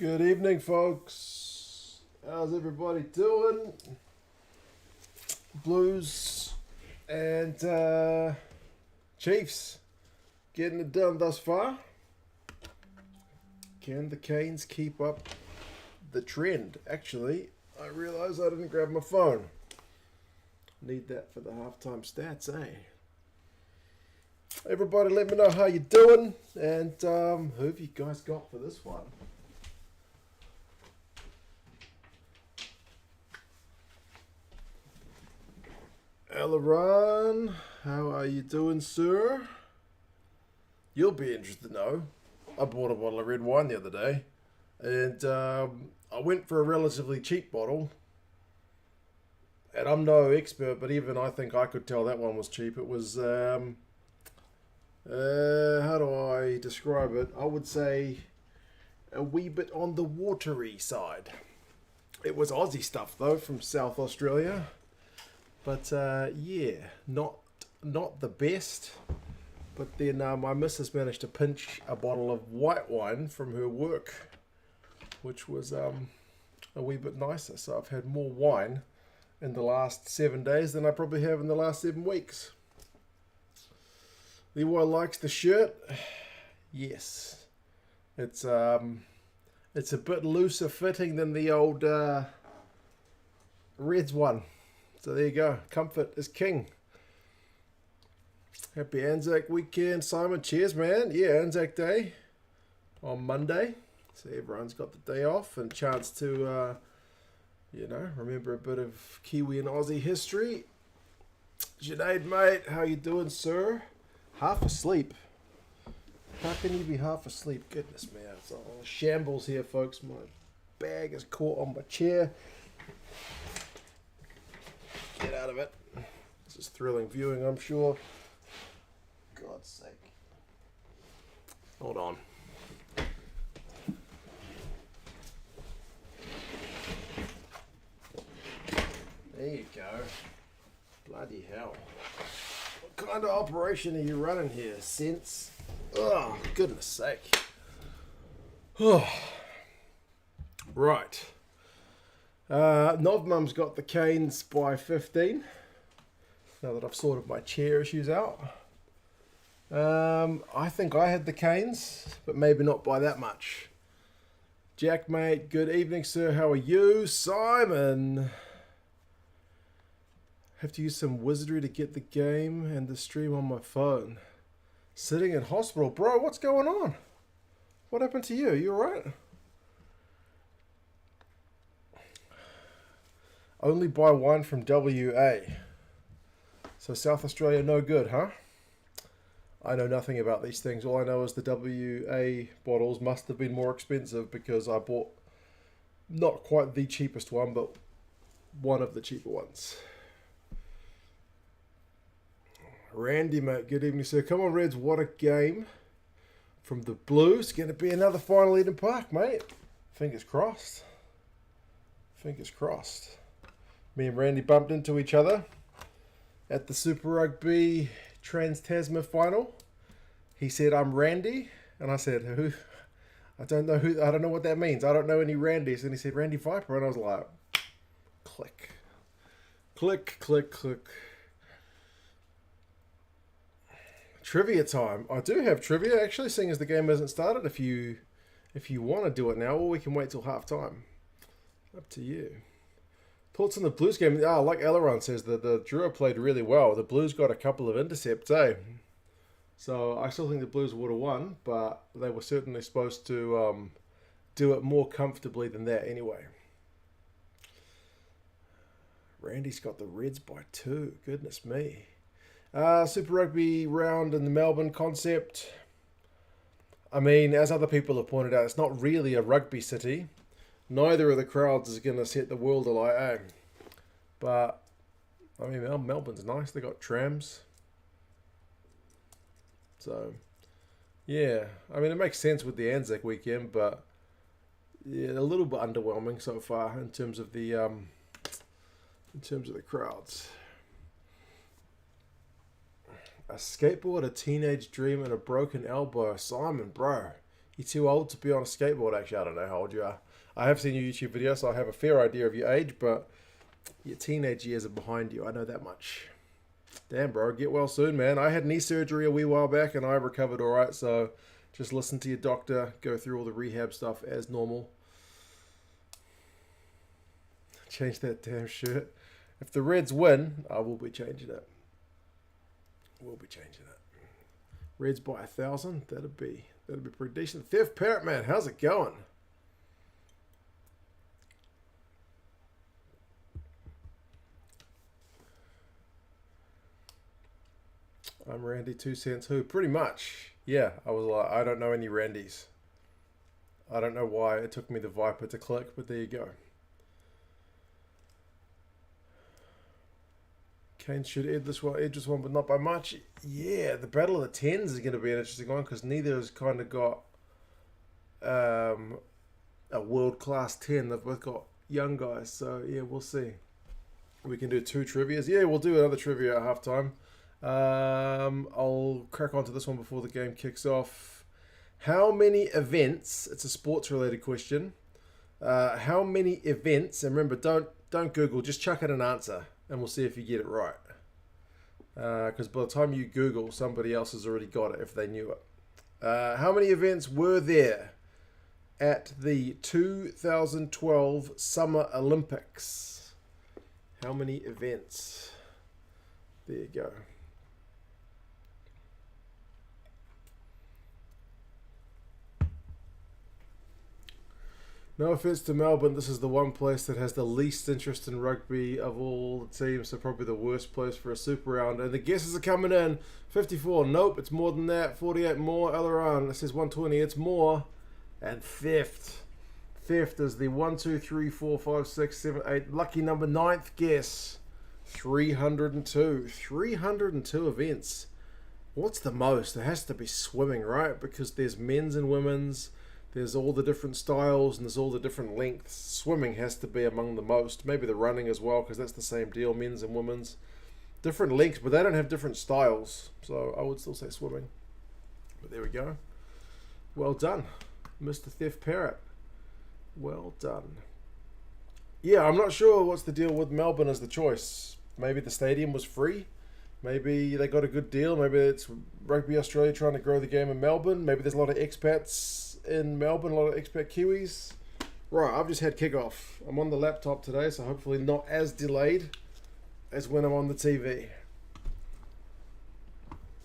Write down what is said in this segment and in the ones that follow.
Good evening, folks. How's everybody doing? Blues and Chiefs getting it done thus far. Can the Canes keep up the trend? Actually, I realize I didn't grab my phone. Need that for the halftime stats, eh? Everybody let me know how you're doing and who have you guys got for this one? Aileron, how are you doing, sir? You'll be interested to know. I bought a bottle of red wine the other day, and I went for a relatively cheap bottle. And I'm no expert, but even I think I could tell that one was cheap. It was, how do I describe it? I would say a wee bit on the watery side. It was Aussie stuff, though, from South Australia. But yeah, not the best. But then my missus managed to pinch a bottle of white wine from her work, which was a wee bit nicer. So I've had more wine in the last 7 days than I probably have in the last 7 weeks. Leroy likes the shirt. Yes, it's a bit looser fitting than the old Reds one. So there you go. Comfort is king. Happy Anzac weekend, Simon. Cheers, man. Yeah, Anzac Day on Monday. So everyone's got the day off and chance to, remember a bit of Kiwi and Aussie history. Junaid, mate, how you doing, sir? Half asleep. How can you be half asleep? Goodness, man. It's all shambles here, folks. My bag is caught on my chair. Get out of it. This is thrilling viewing, I'm sure. God's sake. Hold on. There you go. Bloody hell. What kind of operation are you running here, Sense? Oh, goodness sake. Oh. Right. Novmum's got the Canes by 15. Now that I've sorted my chair issues out. I think I had the Canes, but maybe not by that much. Jack, mate, good evening, sir. How are you? Simon. Have to use some wizardry to get the game and the stream on my phone. Sitting in hospital. Bro, what's going on? What happened to you? You alright? Only buy wine from WA. So South Australia, no good, huh? I know nothing about these things. All I know is the WA bottles must have been more expensive because I bought not quite the cheapest one, but one of the cheaper ones. Randy, mate, good evening, sir. Come on, Reds, what a game from the Blues. Going to be another final Eden Park, mate. Fingers crossed. Fingers crossed. Me and Randy bumped into each other at the Super Rugby Trans-Tasman final. He said, I'm Randy. And I said, who? I don't know what that means. I don't know any Randys. And he said, Randy Viper. And I was like, click. Click, click, click. Trivia time. I do have trivia, actually, seeing as the game hasn't started. If you want to do it now, or we can wait till half time. Up to you. Thoughts on the Blues game? Like Aileron says, the Drua played really well. The Blues got a couple of intercepts, eh? So I still think the Blues would have won, but they were certainly supposed to do it more comfortably than that anyway. Randy's got the Reds by 2. Goodness me. Super Rugby round in the Melbourne concept. I mean, as other people have pointed out, it's not really a rugby city. Neither of the crowds is going to set the world alight, eh? But, I mean, Melbourne's nice. They got trams. So, yeah. I mean, it makes sense with the Anzac weekend, but yeah, a little bit underwhelming so far in terms of the crowds. A skateboard, a teenage dream, and a broken elbow. Simon, bro, You're too old to be on a skateboard, actually. I don't know how old you are. I have seen your YouTube videos, so I have a fair idea of your age, but your teenage years are behind you. I know that much. Damn, bro. Get well soon, man. I had knee surgery a wee while back, and I recovered all right, so just listen to your doctor, go through all the rehab stuff as normal. Change that damn shirt. If the Reds win, I will be changing it. We'll be changing it. Reds by 1,000. That'd be pretty decent. Theft Parrot Man, how's it going? I'm Randy 2 cents who? Pretty much. Yeah, I was like, I don't know any Randys. I don't know why it took me the Viper to click, but there you go. Kane should edge this one, but not by much. Yeah, the Battle of the Tens is going to be an interesting one because neither has kind of got a world-class 10. They've both got young guys, so yeah, we'll see. We can do 2 trivias. Yeah, we'll do another trivia at halftime. I'll crack onto this one before the game kicks off. How many events? It's a sports-related question. How many events? And remember, don't Google. Just chuck in an answer, and we'll see if you get it right. Because by the time you Google, somebody else has already got it if they knew it. How many events were there at the 2012 Summer Olympics? How many events? There you go. No offense to Melbourne, this is the one place that has the least interest in rugby of all the teams, so probably the worst place for a super round. And the guesses are coming in. 54, nope, it's more than that. 48 more. Aileron, it says 120, it's more. And theft. Theft is the 1, 2, 3, 4, 5, 6, 7, 8. Lucky number 9th guess. 302. 302 events. What's the most? It has to be swimming, right? Because there's men's and women's. There's all the different styles and there's all the different lengths. Swimming has to be among the most. Maybe the running as well, because that's the same deal, men's and women's. Different lengths, but they don't have different styles. So I would still say swimming. But there we go. Well done, Mr. Theft Parrot. Well done. Yeah, I'm not sure what's the deal with Melbourne as the choice. Maybe the stadium was free. Maybe they got a good deal. Maybe it's Rugby Australia trying to grow the game in Melbourne. Maybe there's a lot of expats in Melbourne, a lot of expat Kiwis. Right, I've just had kickoff. I'm on the laptop today, so hopefully not as delayed as when I'm on the TV.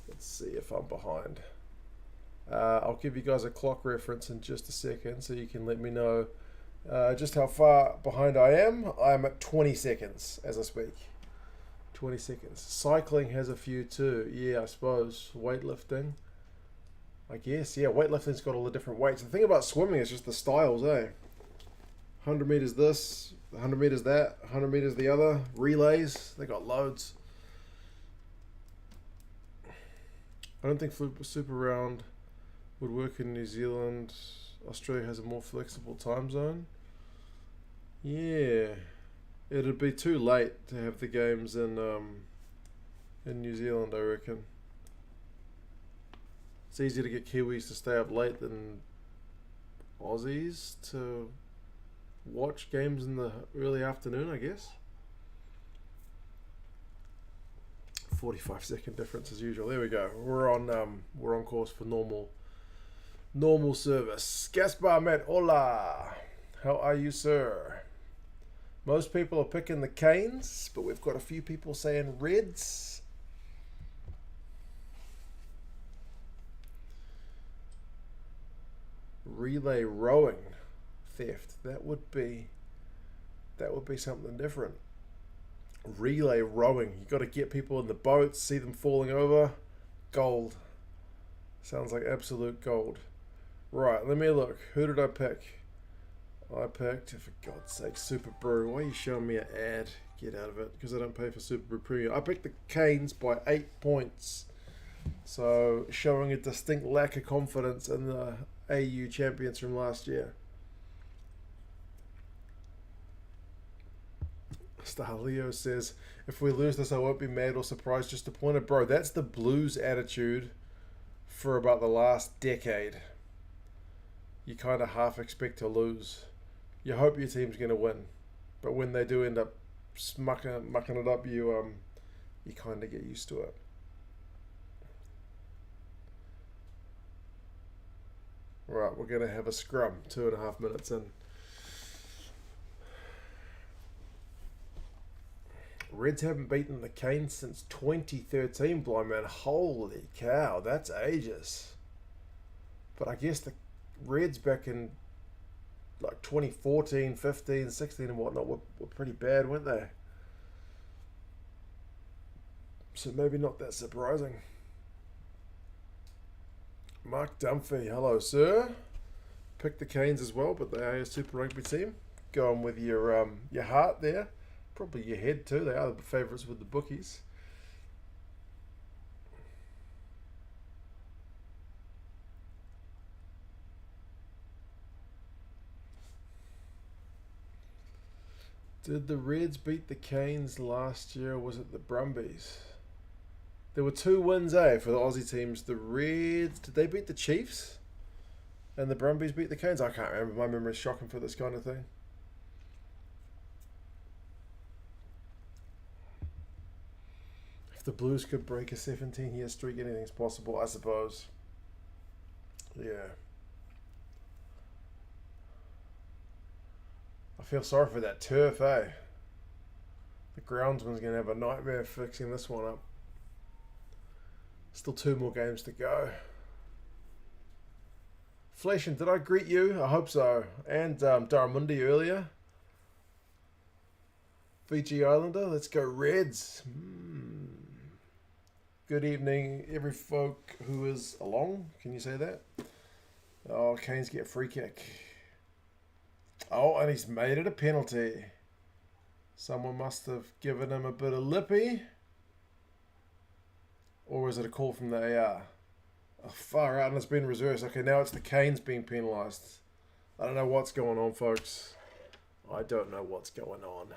Let's see if I'm behind. I'll give you guys a clock reference in just a second so you can let me know just how far behind I am. I'm at 20 seconds as I speak. 20 seconds. Cycling has a few too. Yeah, I suppose. Weightlifting. I guess, yeah, weightlifting's got all the different weights. The thing about swimming is just the styles, eh? 100 meters this, 100 meters that, 100 meters the other. Relays, they got loads. I don't think Super Round would work in New Zealand. Australia has a more flexible time zone. Yeah, it'd be too late to have the games in New Zealand, I reckon. It's easier to get Kiwis to stay up late than Aussies to watch games in the early afternoon, I guess. 45-second difference as usual. There we go. We're on course for normal service. Gaspar Met, hola. How are you, sir? Most people are picking the Canes, but we've got a few people saying Reds. Relay rowing theft. That would be something different. Relay rowing. You got to get people in the boats, see them falling over. Gold. Sounds like absolute gold. Right, let me look. Who did I pick? I picked, for God's sake, Super Brew. Why are you showing me an ad? Get out of it, because I don't pay for Super Brew Premium. I picked the Canes by 8 points. So, showing a distinct lack of confidence in the AU champions from last year. Star Leo says, if we lose this, I won't be mad or surprised, just disappointed. Bro, that's the Blues attitude for about the last decade. you kind of half expect to lose. You hope your team's going to win, but when they do end up mucking it up, you kind of get used to it. Right, we're going to have a scrum, 2.5 minutes in. Reds haven't beaten the Canes since 2013, blind man. Holy cow, that's ages. But I guess the Reds back in like 2014, 15, 16 and whatnot were pretty bad, weren't they? So maybe not that surprising. Mark Dunphy, hello sir. Picked the Canes as well, but they are a Super Rugby team. Going with your heart there. Probably your head too. They are the favourites with the bookies. Did the Reds beat the Canes last year, or was it the Brumbies? There were 2 wins, for the Aussie teams. The Reds, did they beat the Chiefs? And the Brumbies beat the Canes? I can't remember. My memory's shocking for this kind of thing. If the Blues could break a 17-year streak, anything's possible, I suppose. Yeah. I feel sorry for that turf, The groundsman's going to have a nightmare fixing this one up. Still 2 more games to go. Fleshin, did I greet you? I hope so. And Daramundi earlier. Fiji Islander, let's go Reds. Good evening, every folk who is along. Can you say that? Oh, Canes get a free kick. Oh, and he's made it a penalty. Someone must have given him a bit of lippy. Or is it a call from the AR? Oh, far out, and it's been reversed. Okay, now it's the Canes being penalised. I don't know what's going on, folks. I don't know what's going on.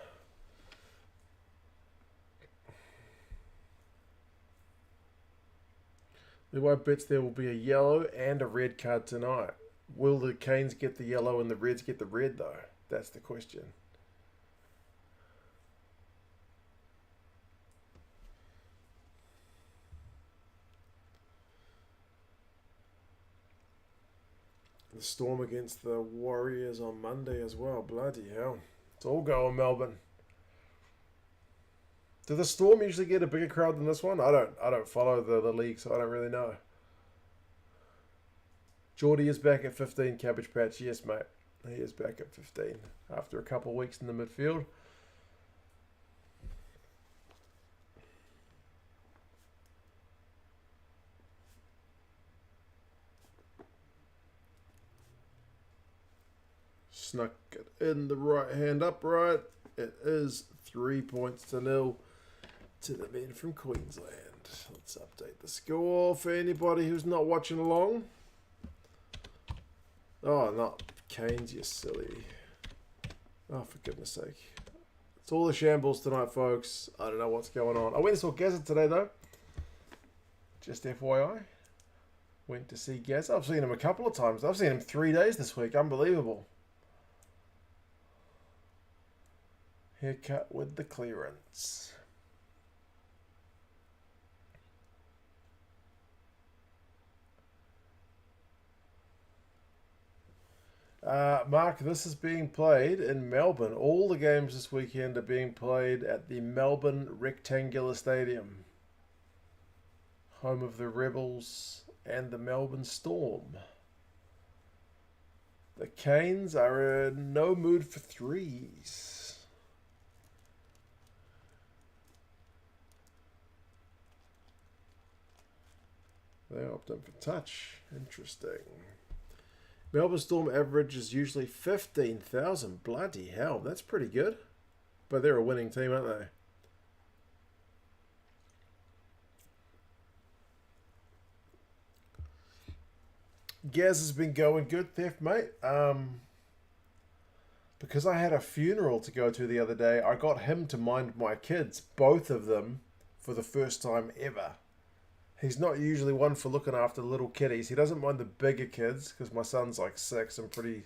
Leroy bets there will be a yellow and a red card tonight. Will the Canes get the yellow and the Reds get the red, though? That's the question. The Storm against the Warriors on Monday as well. Bloody hell. It's all going Melbourne. Do the Storm usually get a bigger crowd than this one? I don't follow the league, so I don't really know. Geordie is back at 15, Cabbage Patch. Yes, mate. He is back at 15 after a couple of weeks in the midfield. Snuck it in the right hand upright. It is 3-0 to the men from Queensland. Let's update the score for anybody who's not watching along. Oh, not Canes, you silly. Oh, for goodness sake. It's all the shambles tonight, folks. I don't know what's going on. I went and saw Gazza today, though. Just FYI. Went to see Gazza. I've seen him a couple of times. I've seen him 3 days this week. Unbelievable. Haircut with the clearance. Mark, this is being played in Melbourne. All the games this weekend are being played at the Melbourne Rectangular Stadium, home of the Rebels and the Melbourne Storm. The Canes are in no mood for threes. They opted for touch. Interesting. Melbourne Storm average is usually 15,000. Bloody hell, that's pretty good. But they're a winning team, aren't they? Gaz has been going good, Theft, mate. Because I had a funeral to go to the other day, I got him to mind my kids, both of them, for the first time ever. He's not usually one for looking after little kiddies. He doesn't mind the bigger kids because my son's like 6 and pretty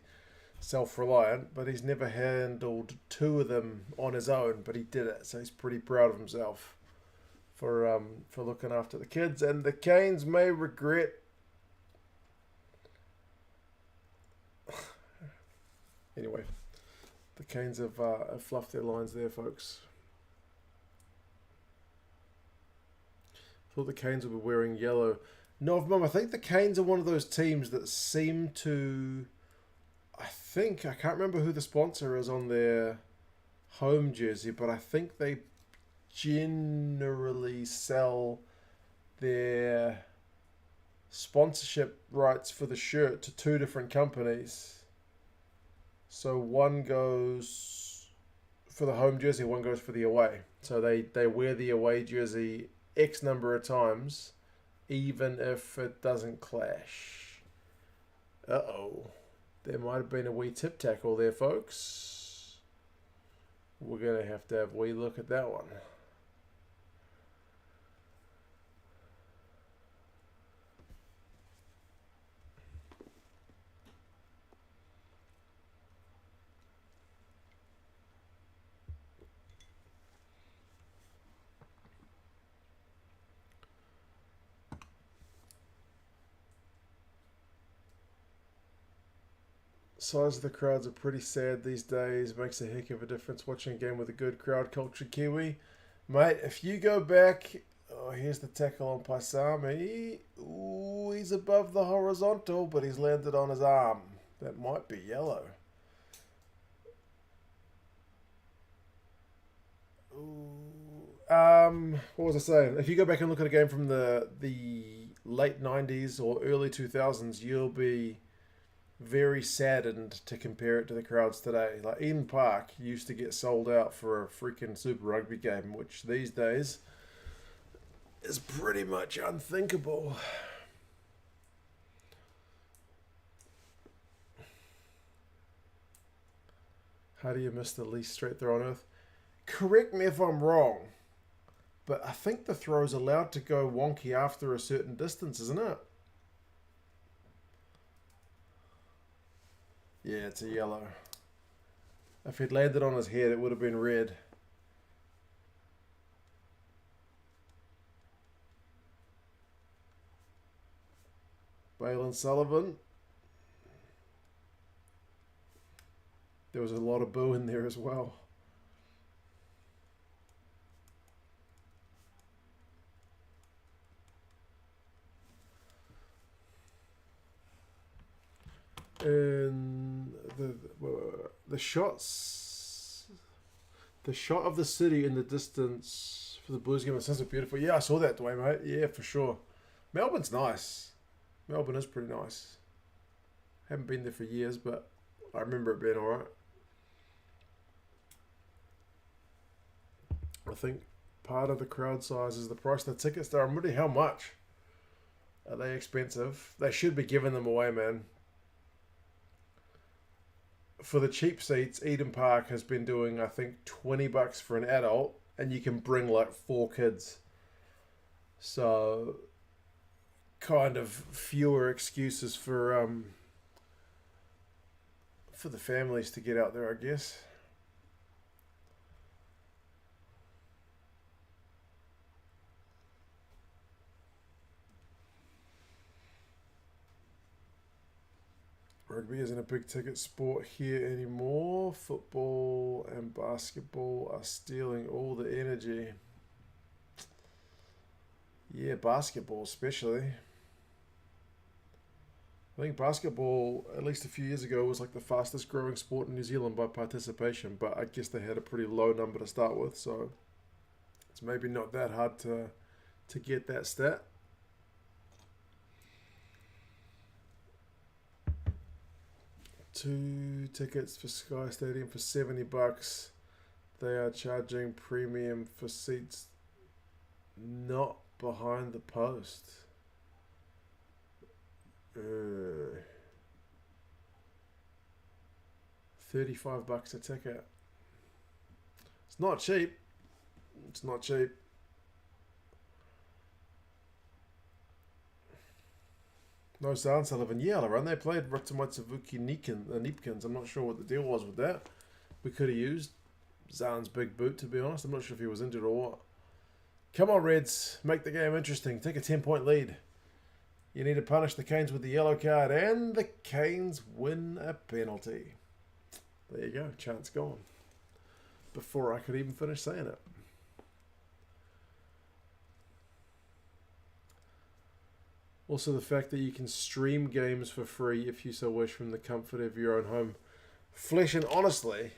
self-reliant, but he's never handled 2 of them on his own, but he did it, so he's pretty proud of himself for looking after the kids. And the Canes may regret anyway. The Canes have fluffed their lines there, folks. Thought the Canes would be wearing yellow. No, Mum, I think the Canes are one of those teams that seem to. I can't remember who the sponsor is on their home jersey, but I think they generally sell their sponsorship rights for the shirt to 2 different companies. So one goes for the home jersey, one goes for the away. So they wear the away jersey X number of times, even if it doesn't clash. Uh-oh. There might have been a wee tip tackle there, folks. We're going to have a wee look at that one. Size of the crowds are pretty sad these days. Makes a heck of a difference watching a game with a good crowd culture, Kiwi. Mate, if you go back... Oh, here's the tackle on Paisami. Ooh, he's above the horizontal, but he's landed on his arm. That might be yellow. Ooh. What was I saying? If you go back and look at a game from the late 90s or early 2000s, you'll be very saddened to compare it to the crowds today. Like Eden Park used to get sold out for a freaking Super Rugby game, which these days is pretty much unthinkable. How do you miss the least straight throw on earth? Correct me if I'm wrong, but I think the throw's allowed to go wonky after a certain distance, isn't it? Yeah, it's a yellow. If he'd landed on his head, it would have been red. Balin Sullivan. There was a lot of boo in there as well. And the shots, the shot of the city in the distance for the Blues game, it sounds beautiful. Yeah, I saw that, Dwayne, mate. Yeah, for sure. Melbourne's nice. Melbourne is pretty nice. Haven't been there for years, but I remember it being alright. I think part of the crowd size is the price of the tickets. They're really how much? Are they expensive? They should be giving them away, man. For the cheap seats, Eden Park has been doing, I think, $20 for an adult, and you can bring like 4 kids. So, kind of fewer excuses for the families to get out there, I guess. Rugby isn't a big ticket sport here anymore. Football and basketball are stealing all the energy. Yeah, basketball especially. I think basketball, at least a few years ago, was like the fastest growing sport in New Zealand by participation, but I guess they had a pretty low number to start with, so it's maybe not that hard to get that stat. Two tickets for Sky Stadium for $70. They are charging premium for seats not behind the post. $35 a ticket. It's not cheap. It's not cheap. No Zahn Sullivan. Yeah, Laran, they played Rutsamatsavuki Neepkins. I'm not sure what the deal was with that. We could have used Zahn's big boot, to be honest. I'm not sure if he was injured or what. Come on, Reds. Make the game interesting. Take a 10-point lead. You need to punish the Canes with the yellow card, and the Canes win a penalty. There you go. Chance gone. Before I could even finish saying it. Also, the fact that you can stream games for free if you so wish from the comfort of your own home. Flesh, and honestly,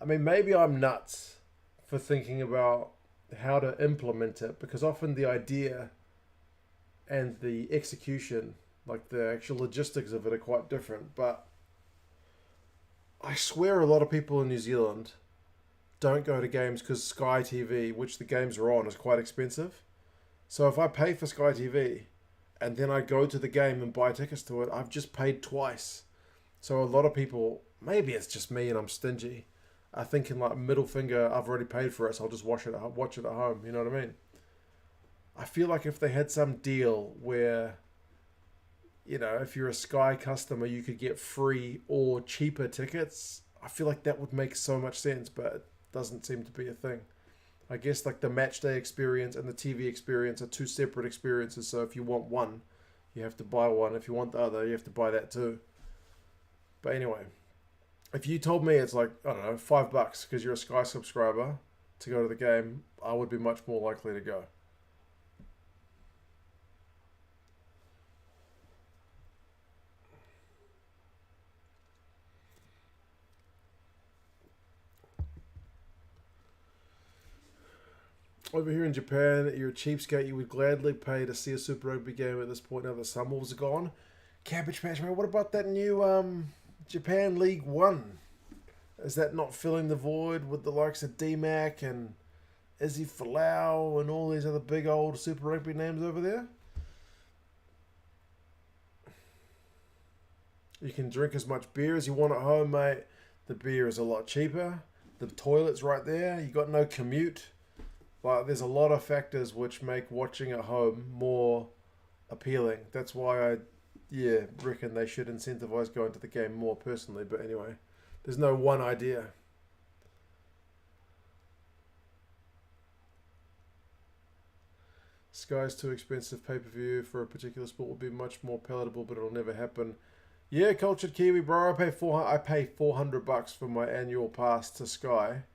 I mean, maybe I'm nuts for thinking about how to implement it, because often the idea and the execution, like the actual logistics of it, are quite different. But I swear a lot of people in New Zealand don't go to games because Sky TV, which the games are on, is quite expensive. So if I pay for Sky TV and then I go to the game and buy tickets to it, I've just paid twice. So a lot of people, maybe it's just me and I'm stingy, are thinking like, middle finger, I've already paid for it, so I'll just watch it at home. You know what I mean? I feel like if they had some deal where, you know, if you're a Sky customer, you could get free or cheaper tickets, I feel like that would make so much sense, but it doesn't seem to be a thing. I guess like the match day experience and the TV experience are two separate experiences. So if you want one, you have to buy one. If you want the other, you have to buy that too. But anyway, if you told me it's like, I don't know, $5 because you're a Sky subscriber to go to the game, I would be much more likely to go. Over here in Japan, you're a cheapskate. You would gladly pay to see a Super Rugby game at this point now that Sunwolves are gone. Cabbage Patch, man, what about that new Japan League One? Is that not filling the void with the likes of DMAC and Izzy Folau and all these other big old Super Rugby names over there? You can drink as much beer as you want at home, mate. The beer is a lot cheaper. The toilet's right there. You got no commute. But there's a lot of factors which make watching at home more appealing. That's why I reckon they should incentivize going to the game more personally. But anyway, there's no one idea. Sky's too expensive. Pay-per-view for a particular sport would be much more palatable, but it'll never happen. Yeah, Cultured Kiwi, bro. I pay $400 for my annual pass to Sky.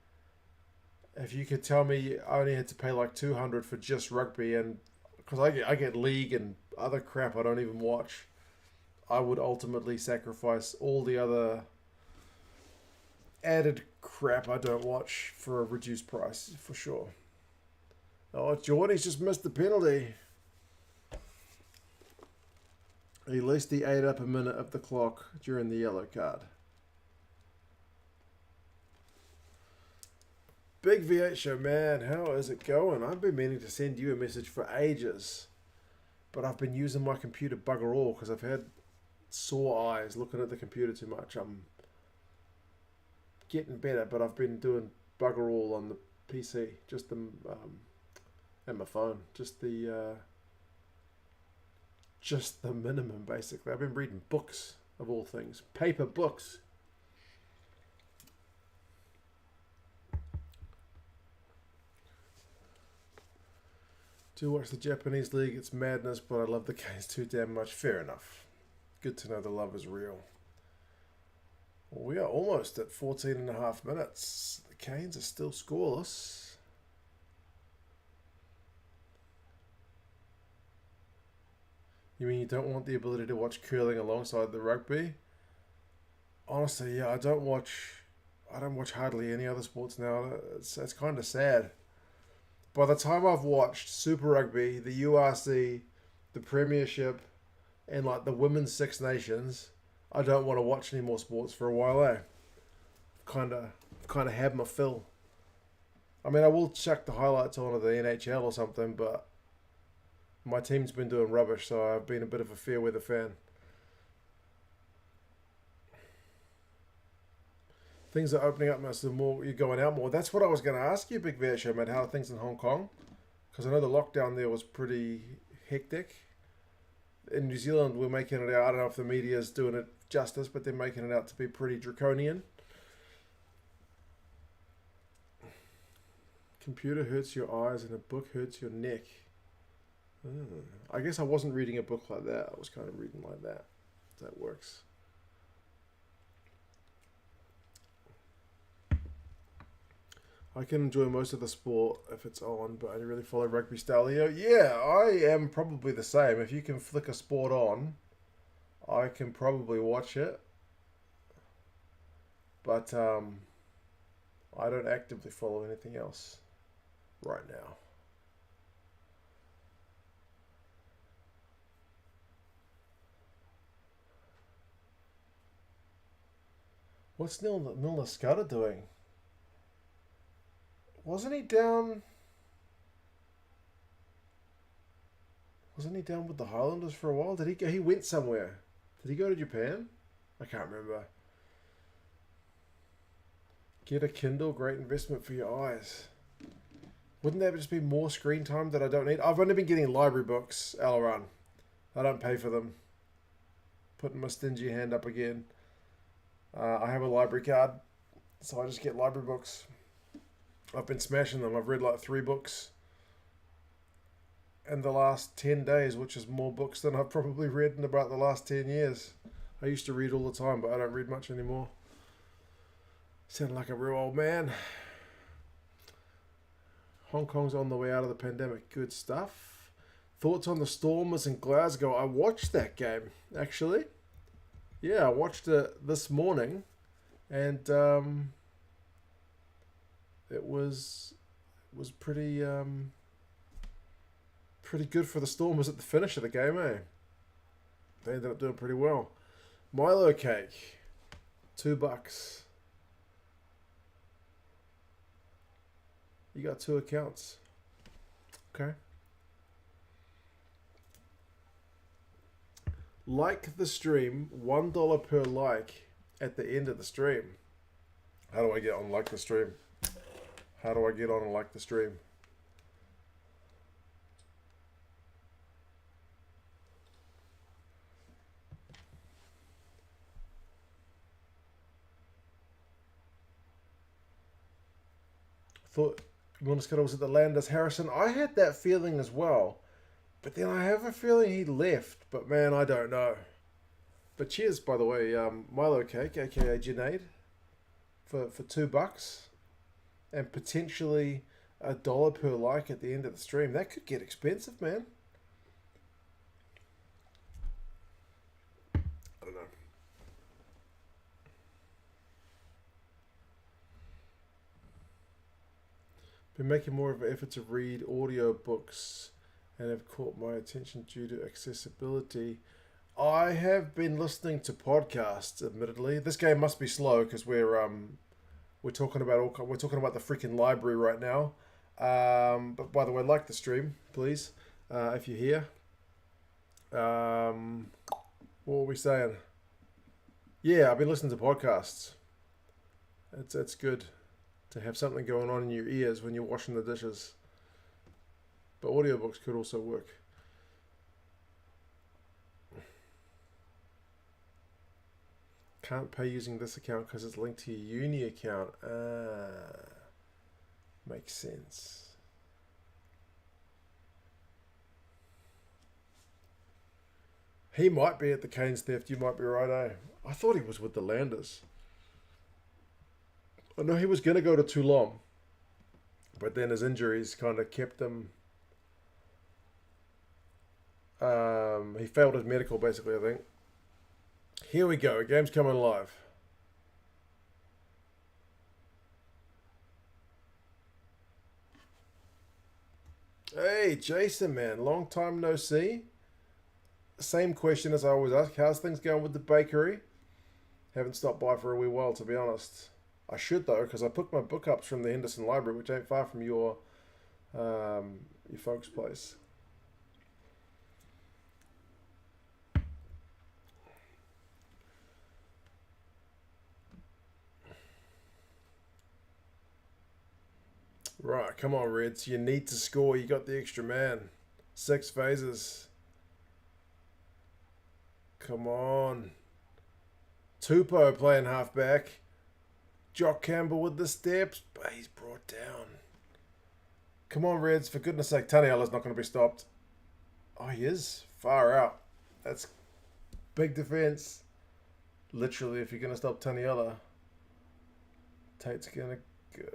If you could tell me I only had to pay like $200 for just rugby, and because I get league and other crap I don't even watch, I would ultimately sacrifice all the other added crap I don't watch for a reduced price, for sure. Oh, Jordy's just missed the penalty. At least he ate up a minute of the clock during the yellow card. Big V8 show, man, how is it going? I've been meaning to send you a message for ages, but I've been using my computer bugger all because I've had sore eyes looking at the computer too much. I'm getting better, but I've been doing bugger all on the PC, just the and my phone, just the minimum basically. I've been reading books of all things, paper books. To watch the Japanese league, it's madness, but I love the Canes too damn much. Fair enough. Good to know the love is real. Well, we are almost at 14 and a half minutes. The Canes are still scoreless. You mean you don't want the ability to watch curling alongside the rugby? Honestly, yeah, I don't watch hardly any other sports now. It's kind of sad. By the time I've watched Super Rugby, the URC, the Premiership, and like the Women's Six Nations, I don't want to watch any more sports for a while, eh? Kind of had my fill. I mean, I will check the highlights on of the NHL or something, but my team's been doing rubbish, so I've been a bit of a fair weather fan. Things are opening up now, so the more you're going out more. That's what I was going to ask you, Big Bear Show, mate. How are things in Hong Kong? Because I know the lockdown there was pretty hectic. In New Zealand, we're making it out. I don't know if the media is doing it justice, but they're making it out to be pretty draconian. Computer hurts your eyes and a book hurts your neck. I guess I wasn't reading a book like that. I was kind of reading like that. That works. I can enjoy most of the sport if it's on, but I really follow rugby style. Yeah, I am probably the same. If you can flick a sport on, I can probably watch it. But I don't actively follow anything else right now. What's Milner Scudder doing? Wasn't he down? Wasn't he down with the Highlanders for a while? Did he go? He went somewhere. Did he go to Japan? I can't remember. Get a Kindle, great investment for your eyes. Wouldn't that just be more screen time that I don't need? I've only been getting library books, Alaran. I don't pay for them. Putting my stingy hand up again. I have a library card, so I just get library books. I've been smashing them. I've read like 3 books in the last 10 days, which is more books than I've probably read in about the last 10 years. I used to read all the time, but I don't read much anymore. Sound like a real old man. Hong Kong's on the way out of the pandemic. Good stuff. Thoughts on the Stormers in Glasgow? I watched that game, actually. Yeah, I watched it this morning, and it was pretty pretty good for the Stormers at the finish of the game, eh? They ended up doing pretty well. Milo cake, $2. You got 2 accounts. Okay. Like the stream, $1 per like at the end of the stream. How do I get on like the stream? How do I get on and like the stream? Thought Moniscada was at the Landers Harrison. I had that feeling as well. But then I have a feeling he left. But man, I don't know. But cheers, by the way, Milo Cake, aka Junaid, for $2. And potentially $1 per like at the end of the stream. That could get expensive, man. I don't know. Been making more of an effort to read audio books and have caught my attention due to accessibility. I have been listening to podcasts, admittedly. This game must be slow because we're talking about the freaking library right now. But by the way, like the stream, please, if you're here. What were we saying? Yeah, I've been listening to podcasts. It's good to have something going on in your ears when you're washing the dishes. But audiobooks could also work. Can't pay using this account because it's linked to your uni account. Makes sense. He might be at the Canes theft. You might be right, eh? I thought he was with the Landers. I know he was going to go to Toulon, but then his injuries kind of kept him. He failed his medical, basically, I think. Here we go. Game's coming live. Hey, Jason, man. Long time no see. Same question as I always ask. How's things going with the bakery? Haven't stopped by for a wee while, to be honest. I should, though, because I picked my book ups from the Henderson Library, which ain't far from your folks' place. Right, come on, Reds. You need to score. You got the extra man. 6 phases. Come on. Tupou playing halfback. Jock Campbell with the steps, but he's brought down. Come on, Reds. For goodness sake, Taniela's not going to be stopped. Oh, he is. Far out. That's big defence. Literally, if you're going to stop Taniela. Tate's going to go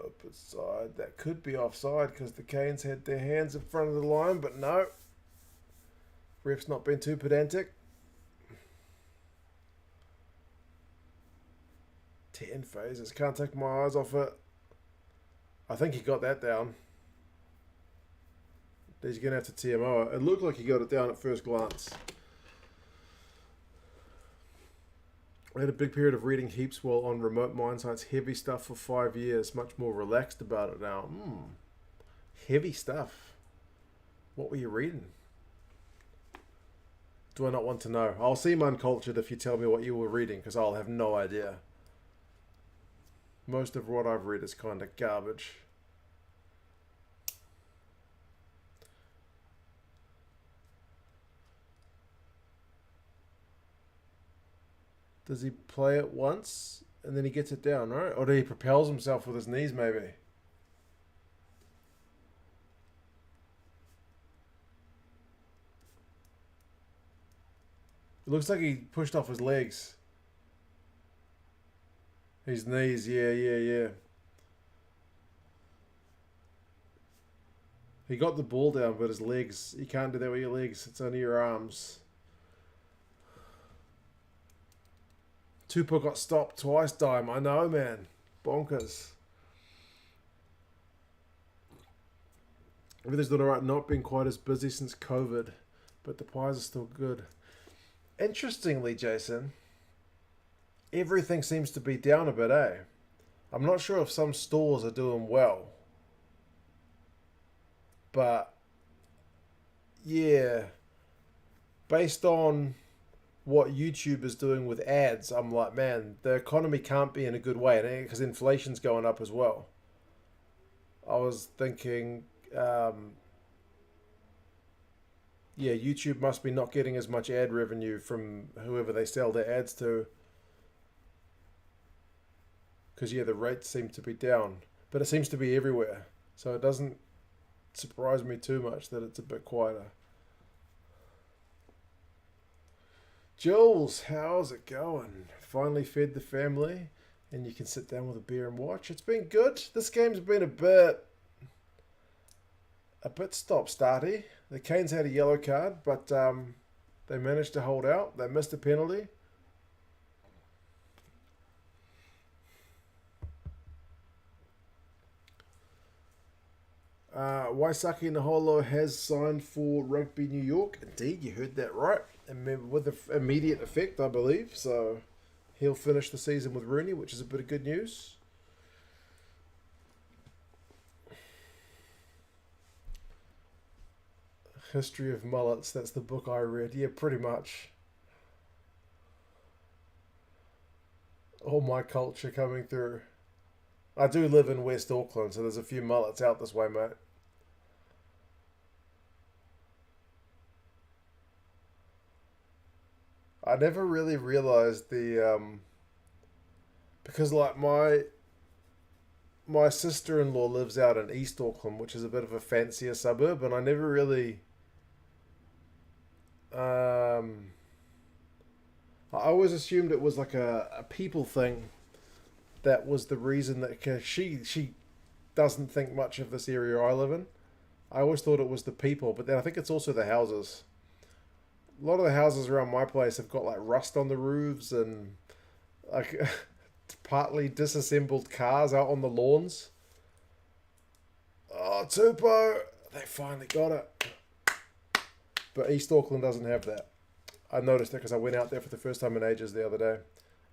up its side. That could be offside because the Canes had their hands in front of the line, but no. Ref's not been too pedantic. 10 phases. Can't take my eyes off it. I think he got that down. He's going to have to TMO it. It looked like he got it down at first glance. I had a big period of reading heaps while on remote mine sites. Heavy stuff for 5 years. Much more relaxed about it now. Heavy stuff. What were you reading? Do I not want to know? I'll seem uncultured if you tell me what you were reading, because I'll have no idea. Most of what I've read is kind of garbage. Does he play it once and then he gets it down, right? Or do he propels himself with his knees, maybe? It looks like he pushed off his legs. His knees, yeah. He got the ball down, but his legs, you can't do that with your legs. It's only your arms. Tupou got stopped twice, Dime. I know, man. Bonkers. Everything's doing alright. Not been quite as busy since COVID, but the pies are still good. Interestingly, Jason, everything seems to be down a bit, eh? I'm not sure if some stores are doing well. But, yeah, based on what YouTube is doing with ads, I'm like, man, the economy can't be in a good way, because inflation's going up as well. I was thinking, YouTube must be not getting as much ad revenue from whoever they sell their ads to. Because, the rates seem to be down. But it seems to be everywhere. So it doesn't surprise me too much that it's a bit quieter. Jules, how's it going? Finally fed the family and you can sit down with a beer and watch. It's been good. This game's been a bit stop-starty. The Canes had a yellow card, but they managed to hold out. They missed a penalty. Waisaki Naholo has signed for Rugby New York. Indeed, you heard that right. And with immediate effect, I believe. So he'll finish the season with Rooney, which is a bit of good news. History of Mullets, that's the book I read. Yeah, pretty much. All my culture coming through. I do live in West Auckland, so there's a few mullets out this way, mate. I never really realised because like my sister-in-law lives out in East Auckland, which is a bit of a fancier suburb, and I never really I always assumed it was like a people thing. That was the reason that, cause she doesn't think much of this area I live in. I always thought it was the people, but then I think it's also the houses. A lot of the houses around my place have got like rust on the roofs and like partly disassembled cars out on the lawns. Oh, Tupou! They finally got it. But East Auckland doesn't have that. I noticed it because I went out there for the first time in ages the other day,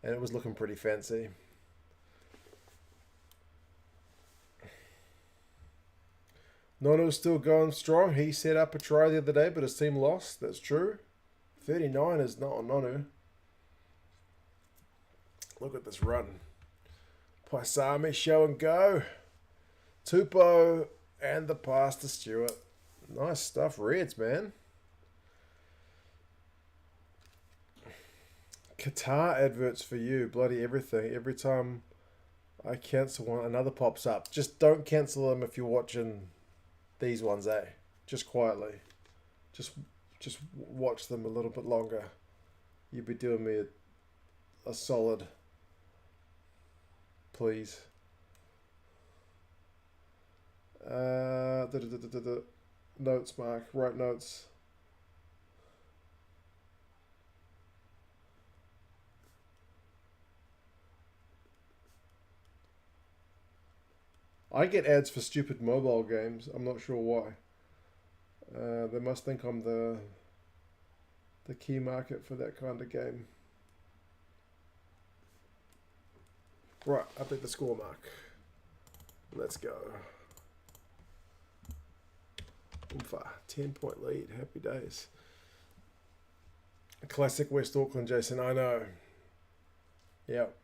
and it was looking pretty fancy. Nono's still going strong. He set up a try the other day, but his team lost. That's true. 39 is not on Nono. Look at this run. Paisami, show and go. Tupou and the pass to Stewart. Nice stuff, Reds, man. Qatar adverts for you. Bloody everything. Every time I cancel one, another pops up. Just don't cancel them if you're watching these ones, eh? Just quietly. Just watch them a little bit longer. You'd be doing me a solid. Please. Notes, Mark. Write notes. I get ads for stupid mobile games. I'm not sure why. They must think I'm the key market for that kind of game. Right, update the score, Mark. Let's go. Oompha, 10-point lead. Happy days. Classic West Auckland, Jason. I know. Yep.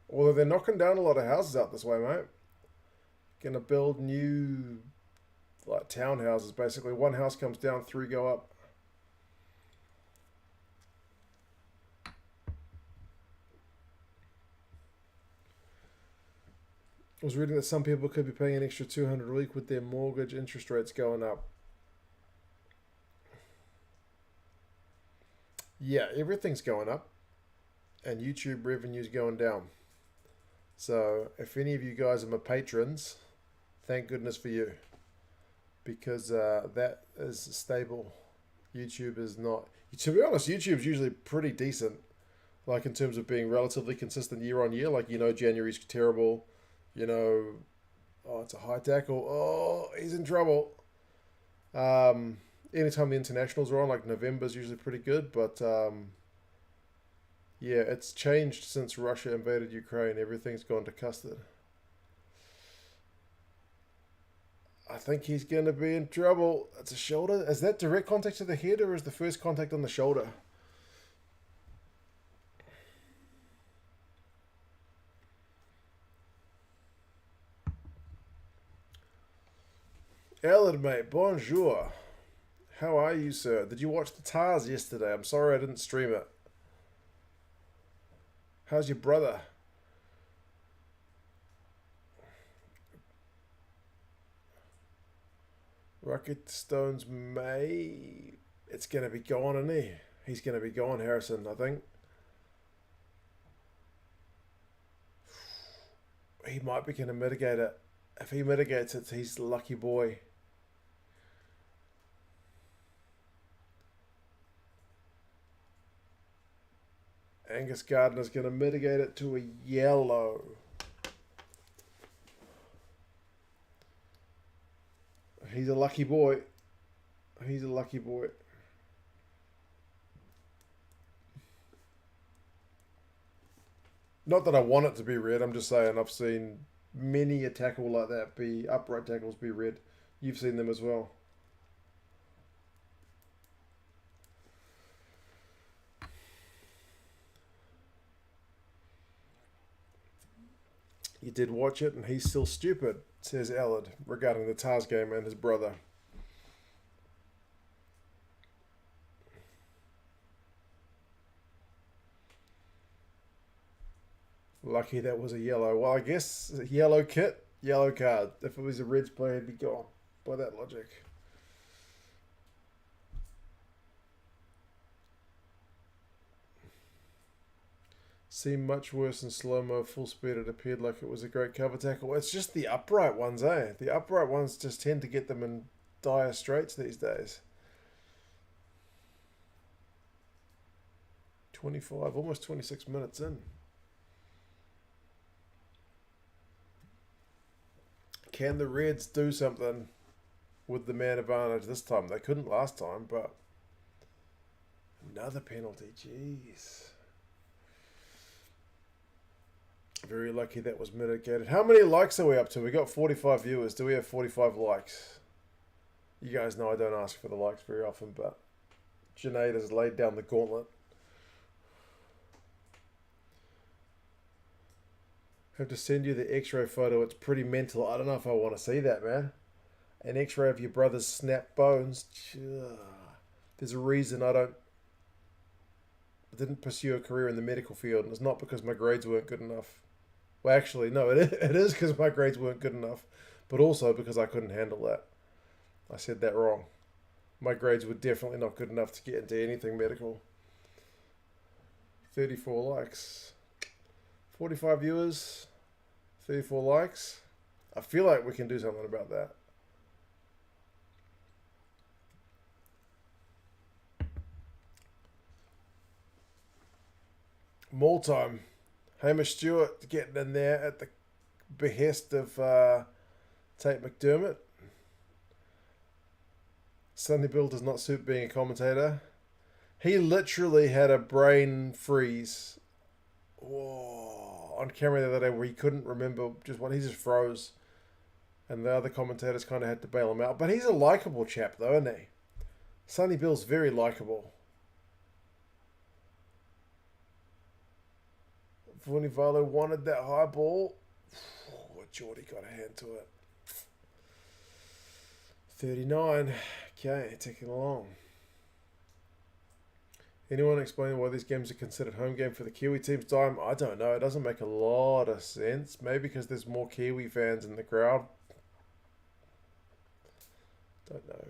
Although they're knocking down a lot of houses out this way, mate. Gonna build new, like, townhouses, basically. One house comes down, 3 go up. I was reading that some people could be paying an extra $200 a week with their mortgage interest rates going up. Yeah, everything's going up, and YouTube revenue's going down. So if any of you guys are my patrons, thank goodness for you, because that is stable. YouTube is not. To be honest, YouTube's usually pretty decent, like in terms of being relatively consistent year on year. Like, January's terrible. Oh, it's a high tackle. Oh, he's in trouble. Anytime the internationals are on, like November's usually pretty good, but yeah, it's changed since Russia invaded Ukraine. Everything's gone to custard. I think he's going to be in trouble. It's a shoulder. Is that direct contact to the head, or is the first contact on the shoulder? Ellen, mate, bonjour. How are you, sir? Did you watch the Tars yesterday? I'm sorry I didn't stream it. How's your brother? Rocket Stones May. It's going to be gone, isn't he? He's going to be gone, Harrison, I think. He might be going to mitigate it. If he mitigates it, he's the lucky boy. Angus Gardner's going to mitigate it to a yellow. He's a lucky boy. He's a lucky boy. Not that I want it to be red. I'm just saying I've seen many a tackle like that be upright tackles be red. You've seen them as well. You did watch it, and he's still stupid, says Allard, regarding the Tars game and his brother. Lucky that was a yellow. Well, I guess yellow kit, yellow card. If it was a Reds player, he'd be gone, by that logic. Seemed much worse in slow-mo. Full speed, it appeared like it was a great cover tackle. It's just the upright ones, eh? The upright ones just tend to get them in dire straits these days. 25, almost 26 minutes in. Can the Reds do something with the man advantage this time? They couldn't last time, but another penalty. Jeez. Very lucky that was mitigated. How many likes are we up to? We got 45 viewers. Do we have 45 likes? You guys know I don't ask for the likes very often, but Junaid has laid down the gauntlet. I have to send you the x-ray photo. It's pretty mental. I don't know if I want to see that, man. An x-ray of your brother's snapped bones. There's a reason I don't didn't pursue a career in the medical field, and it's not because my grades weren't good enough. Well, actually, no, it is because my grades weren't good enough, but also because I couldn't handle that. I said that wrong. My grades were definitely not good enough to get into anything medical. 34 likes. 45 viewers. 34 likes. I feel like we can do something about that. More time. Hamish Stewart getting in there at the behest of Tate McDermott. Sonny Bill does not suit being a commentator. He literally had a brain freeze on camera the other day where he couldn't remember just what he just froze. And the other commentators kind of had to bail him out. But he's a likeable chap though, isn't he? Sonny Bill's very likeable. Vunivalu wanted that high ball. Geordie got a hand to it. 39. Okay, ticking along. Anyone explain why these games are considered home game for the Kiwi teams? Time? I don't know. It doesn't make a lot of sense. Maybe because there's more Kiwi fans in the crowd. Don't know.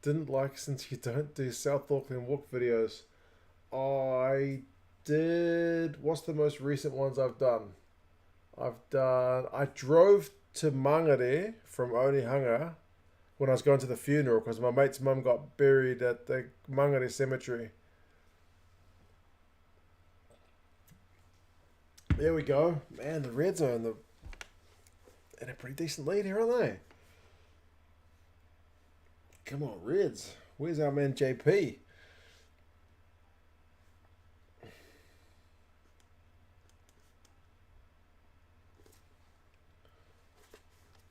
Didn't like since you don't do South Auckland walk videos. I did. What's the most recent ones I've done? I drove to Mangere from Onehunga when I was going to the funeral because my mate's mum got buried at the Mangere cemetery. There we go. Man, the Reds are in a pretty decent lead here, aren't they? Come on, Reds. Where's our man JP?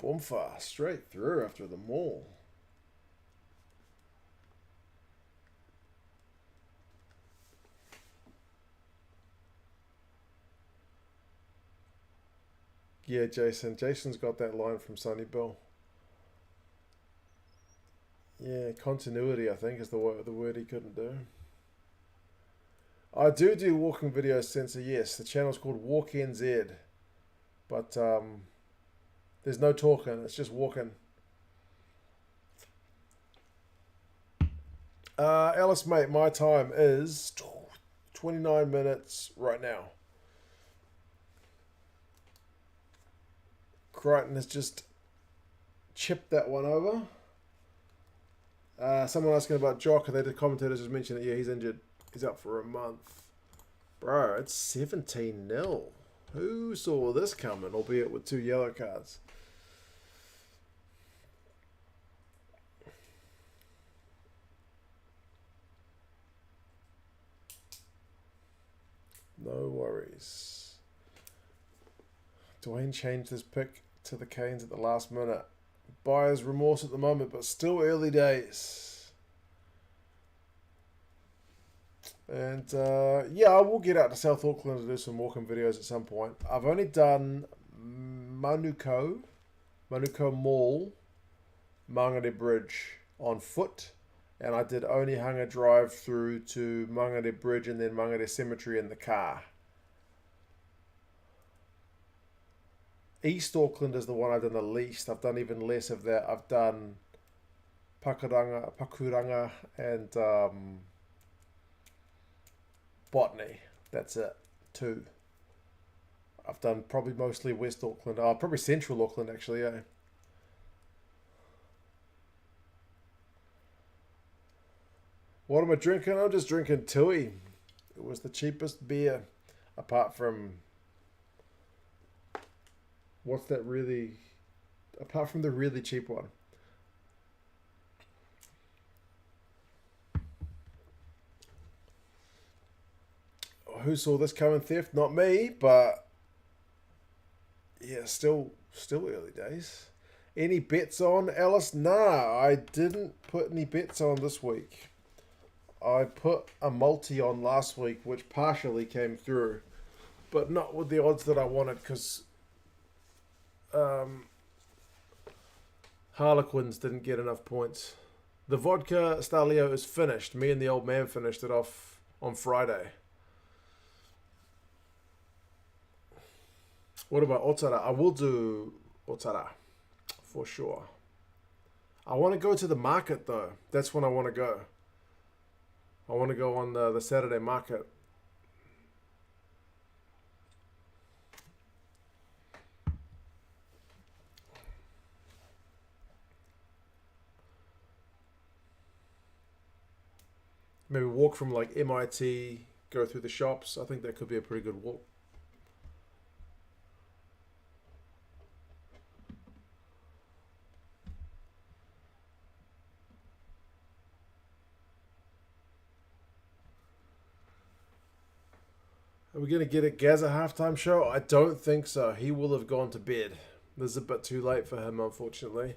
Boomfa, straight through after the maul. Yeah, Jason. Jason's got that line from Sonny Bill. Yeah, continuity, I think, is the word he couldn't do. I do walking videos, Sensor, yes. The channel's called Walk NZ. But there's no talking, it's just walking. Alice, mate, my time is 29 minutes right now. Crichton has just chipped that one over. Someone asking about Jock, the commentators just mentioned that, yeah, he's injured. He's out for a month. Bro, it's 17-0. Who saw this coming, albeit with 2 yellow cards? No worries. Dwayne changed his pick to the Canes at the last minute. Buyer's remorse at the moment, but still early days. And yeah, I will get out to South Auckland to do some walking videos at some point. I've only done Manukau Mall, Mangere Bridge on foot. And I did Onehunga drive through to Mangere Bridge and then Mangere Cemetery in the car. East Auckland is the one I've done the least. I've done even less of that. I've done Pakuranga and Botany. That's it. 2. I've done probably mostly West Auckland. Probably Central Auckland actually, yeah. What am I drinking? I'm just drinking Tui. It was the cheapest beer apart from... What's that really... Apart from the really cheap one. Who saw this coming, Theft? Not me, but... Yeah, still early days. Any bets on, Alice? Nah, I didn't put any bets on this week. I put a multi on last week, which partially came through. But not with the odds that I wanted, because... Harlequins didn't get enough points. The vodka Stalio is finished. Me and the old man finished it off on Friday. What about Otara? I will do Otara for sure. I want to go to the market though. That's when I want to go. I want to go on the Saturday market. Maybe walk from like MIT, go through the shops. I think that could be a pretty good walk. Are we going to get a Gaza halftime show? I don't think so. He will have gone to bed. This is a bit too late for him, unfortunately.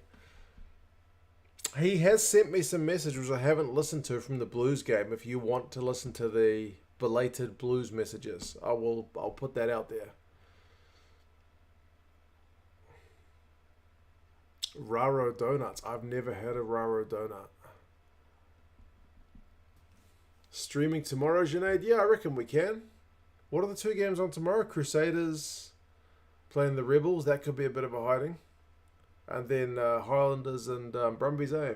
He has sent me some messages I haven't listened to from the Blues game. If you want to listen to the belated Blues messages, I'll put that out there. Raro donuts. I've never had a Raro donut. Streaming tomorrow, Junaid? Yeah, I reckon we can. What are the two games on tomorrow? Crusaders playing the Rebels. That could be a bit of a hiding. And then Highlanders and Brumbies, eh?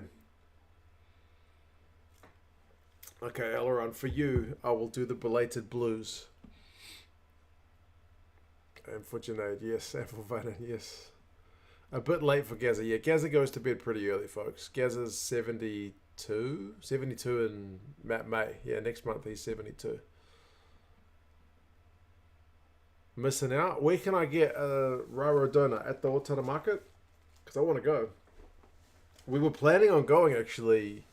Okay, Aileron, for you, I will do the belated Blues. And for Junaid, yes. And for Vaden, yes. A bit late for Gaza. Yeah, Gaza goes to bed pretty early, folks. Gaza's 72? 72 in May. Yeah, next month he's 72. Missing out? Where can I get a Raro donut? At the Otara Market? Because I want to go. We were planning on going, actually,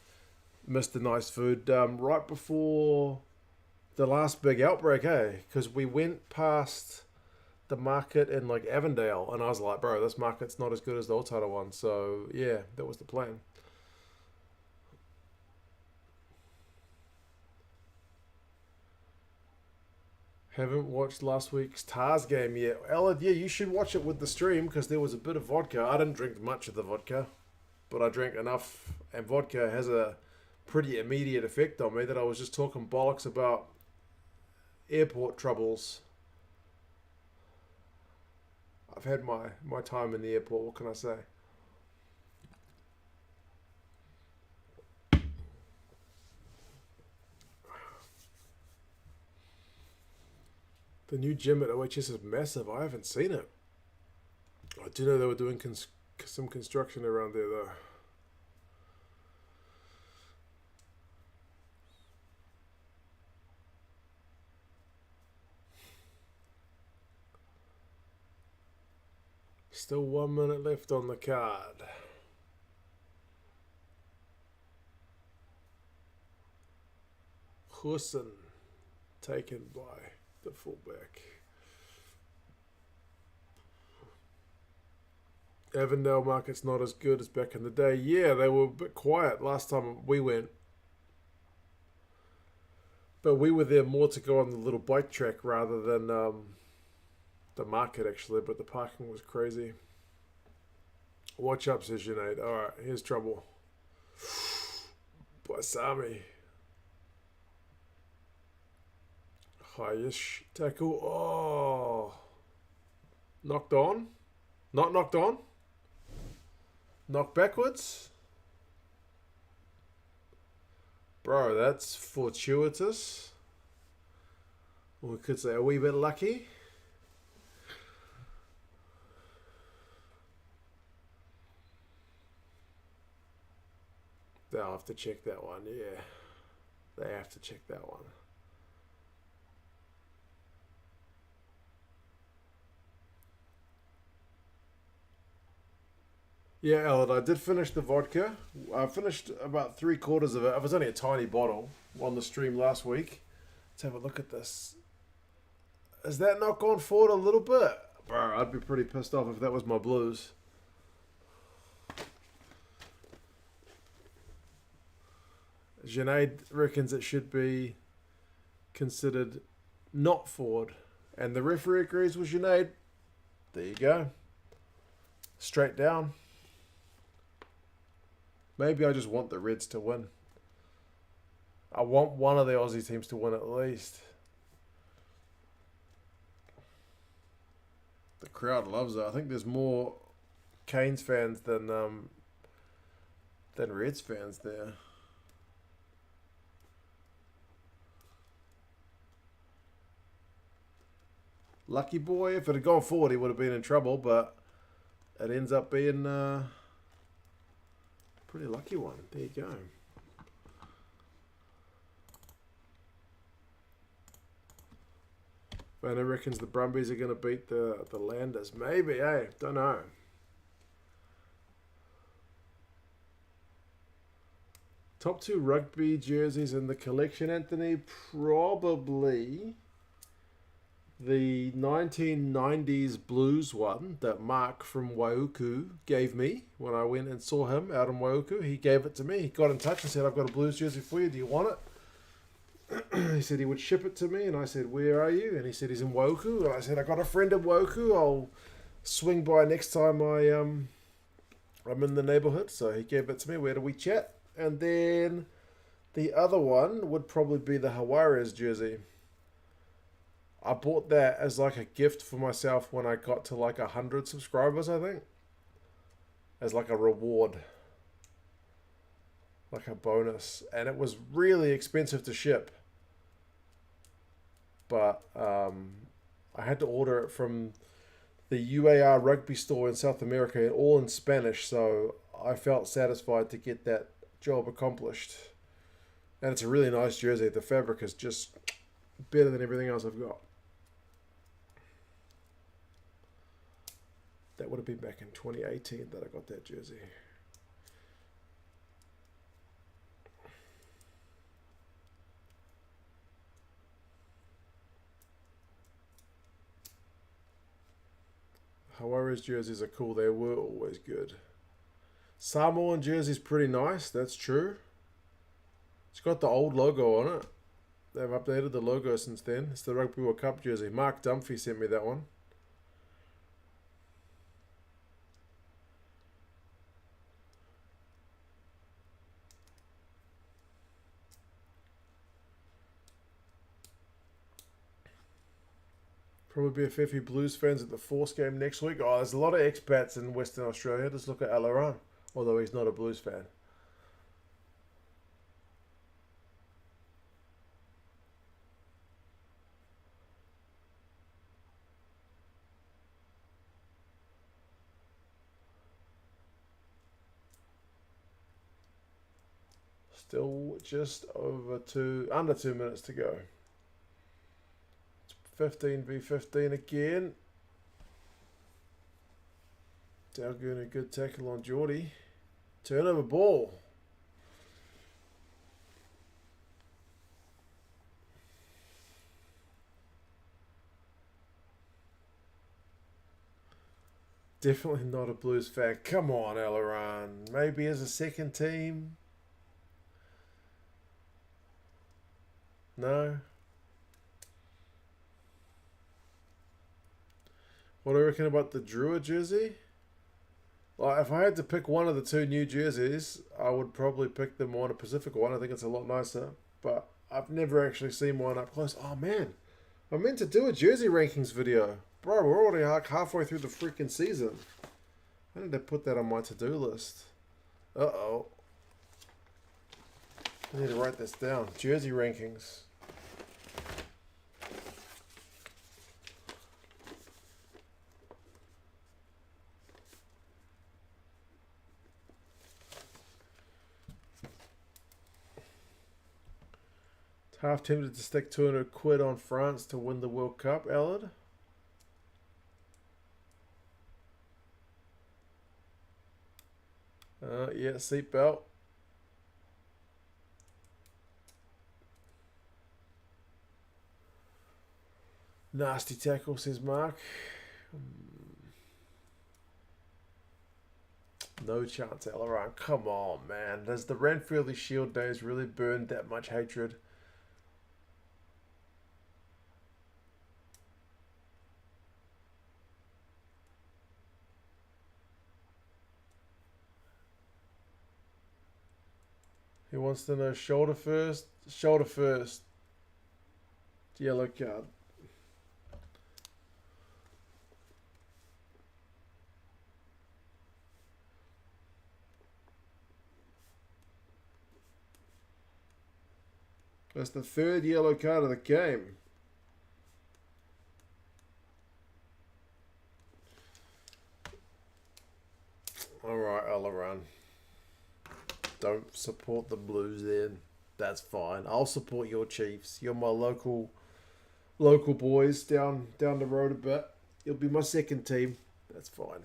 Mr. Nice Food, right before the last big outbreak, eh? Because we went past the market in, like, Avondale, and I was like, bro, this market's not as good as the Otara one. So, yeah, that was the plan. Haven't watched last week's Tars game yet. Ella, yeah, you should watch it with the stream because there was a bit of vodka. I didn't drink much of the vodka, but I drank enough. And vodka has a pretty immediate effect on me that I was just talking bollocks about airport troubles. I've had my time in the airport, what can I say? The new gym at OHS is massive. I haven't seen it. I do know they were doing some construction around there, though. Still 1 minute left on the card. Hussein taken by the fullback. Avondale market's not as good as back in the day. Yeah, they were a bit quiet last time we went. But we were there more to go on the little bike track rather than the market, actually. But the parking was crazy. Watch up, says Junaid. Alright, here's trouble. Baisami. Highish tackle. Oh. Knocked on. Not knocked on. Knocked backwards. Bro, that's fortuitous. Or we could say a wee bit lucky. They'll have to check that one, yeah. They have to check that one. Yeah, Ellen, I did finish the vodka. I finished about 3/4 of it. It was only a tiny bottle on the stream last week. Let's have a look at this. Has that not gone forward a little bit? Bro, I'd be pretty pissed off if that was my Blues. Junaid reckons it should be considered not forward. And the referee agrees with Junaid. There you go. Straight down. Maybe I just want the Reds to win. I want one of the Aussie teams to win at least. The crowd loves it. I think there's more Canes fans than Reds fans there. Lucky boy. If it had gone forward, he would have been in trouble, but it ends up being a pretty lucky one. There you go. Vanna reckons the Brumbies are going to beat the Landers. Maybe, hey, don't know. Top 2 rugby jerseys in the collection, Anthony. Probably the 1990s Blues one that Mark from Waiuku gave me when I went and saw him out in Waiuku. He gave it to me. He got in touch and said, I've got a Blues jersey for you. Do you want it? He said he would ship it to me, and I said, where are you? And he said he's in Woku, and I said, I got a friend in Woku. I'll swing by next time I'm in the neighborhood. So he gave it to me. Where do we chat? And then the other one would probably be the Hawares jersey. I bought that as like a gift for myself when I got to like 100 subscribers, I think, as like a reward, like a bonus, and it was really expensive to ship. But I had to order it from the UAR rugby store in South America, all in Spanish, so I felt satisfied to get that job accomplished. And it's a really nice jersey. The fabric is just better than everything else I've got. That would have been back in 2018 that I got that jersey. Hawares jerseys are cool. They were always good. Samoan jersey's pretty nice. That's true. It's got the old logo on it. They've updated the logo since then. It's the Rugby World Cup jersey. Mark Dunphy sent me that one. Probably be a fair few Blues fans at the Force game next week. Oh, there's a lot of expats in Western Australia. Just look at Alaran, although he's not a Blues fan. Still just under 2 minutes to go. 15v15 again. Dalgoon, a good tackle on Geordie. Turnover ball. Definitely not a Blues fan. Come on, Alaran. Maybe as a second team. No. What do you reckon about the Drua jersey? Like, if I had to pick one of the two new jerseys, I would probably pick the Moana Pacific one. I think it's a lot nicer. But I've never actually seen one up close. Oh, man. I meant to do a jersey rankings video. Bro, we're already like halfway through the freaking season. I need to put that on my to-do list. Uh-oh. I need to write this down. Jersey rankings. Half tempted to stick 200 quid on France to win the World Cup, Allard. Yeah, seatbelt. Nasty tackle, says Mark. No chance, Alaran. Come on, man. Does the Ranfurly Shield days really burn that much hatred? He wants to know shoulder first. Shoulder first. Yellow card. That's the third yellow card of the game. Alright, Alaran. Don't support the Blues then. That's fine. I'll support your Chiefs. You're my local boys down the road a bit. You'll be my second team. That's fine.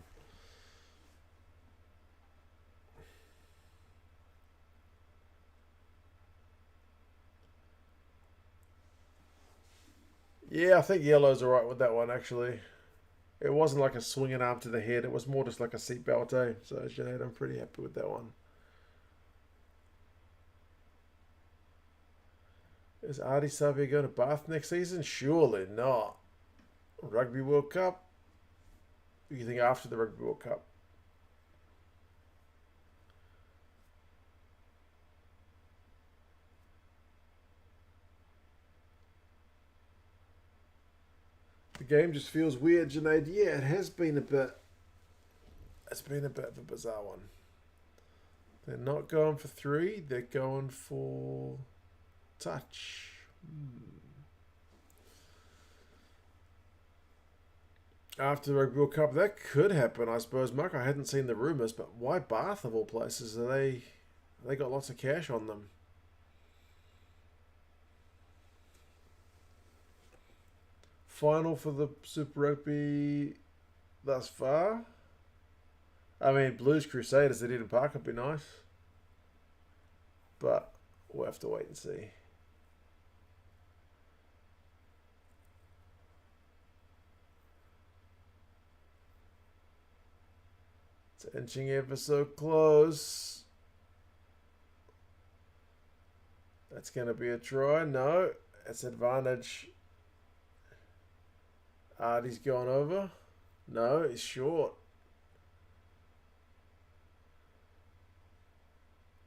Yeah, I think yellow's alright with that one, actually. It wasn't like a swinging arm to the head. It was more just like a seatbelt, eh? So, Sinead, I'm pretty happy with that one. Is Artie Savia going to Bath next season? Surely not. Rugby World Cup? What do you think after the Rugby World Cup? The game just feels weird, Junaid. Yeah, it has been a bit. It's been a bit of a bizarre one. They're not going for 3. They're going for touch. After the Rugby World Cup, that could happen, I suppose. Mark, I hadn't seen the rumours, but why Bath of all places? Are they got lots of cash on them? Final for the Super Rugby thus far. I mean, Blues Crusaders at Eden Park would be nice. But we'll have to wait and see. It's inching ever so close. That's going to be a try. No, it's advantage. Artie's gone over. No, he's short.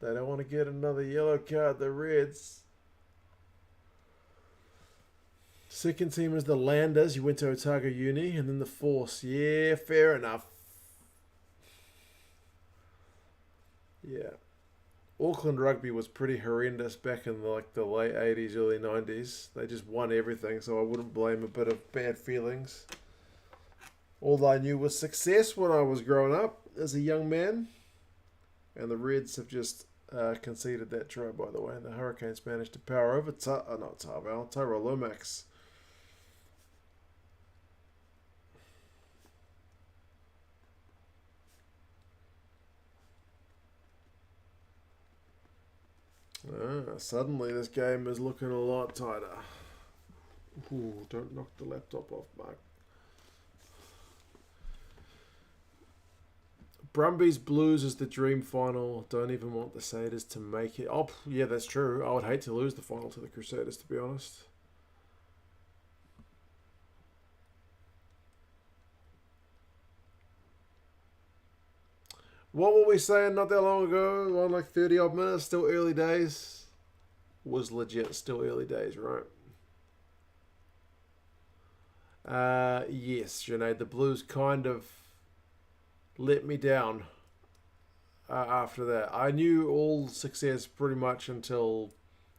They don't want to get another yellow card, the Reds. Second team is the Landers. You went to Otago Uni. And then the Force. Yeah, fair enough. Yeah. Auckland Rugby was pretty horrendous back in the late 80s, early 90s. They just won everything, so I wouldn't blame a bit of bad feelings. All I knew was success when I was growing up as a young man. And the Reds have just conceded that try, by the way. The Hurricanes managed to power over Tyrell Lomax. Suddenly this game is looking a lot tighter. Ooh, don't knock the laptop off, Mark. Brumbies Blues is the dream final. Don't even want the Crusaders to make it. Oh, yeah, that's true. I would hate to lose the final to the Crusaders, to be honest. What were we saying not that long ago? On like 30 odd minutes, still early days. Was legit still early days, right? Yes, Junaid, the Blues kind of let me down after that. I knew all success pretty much until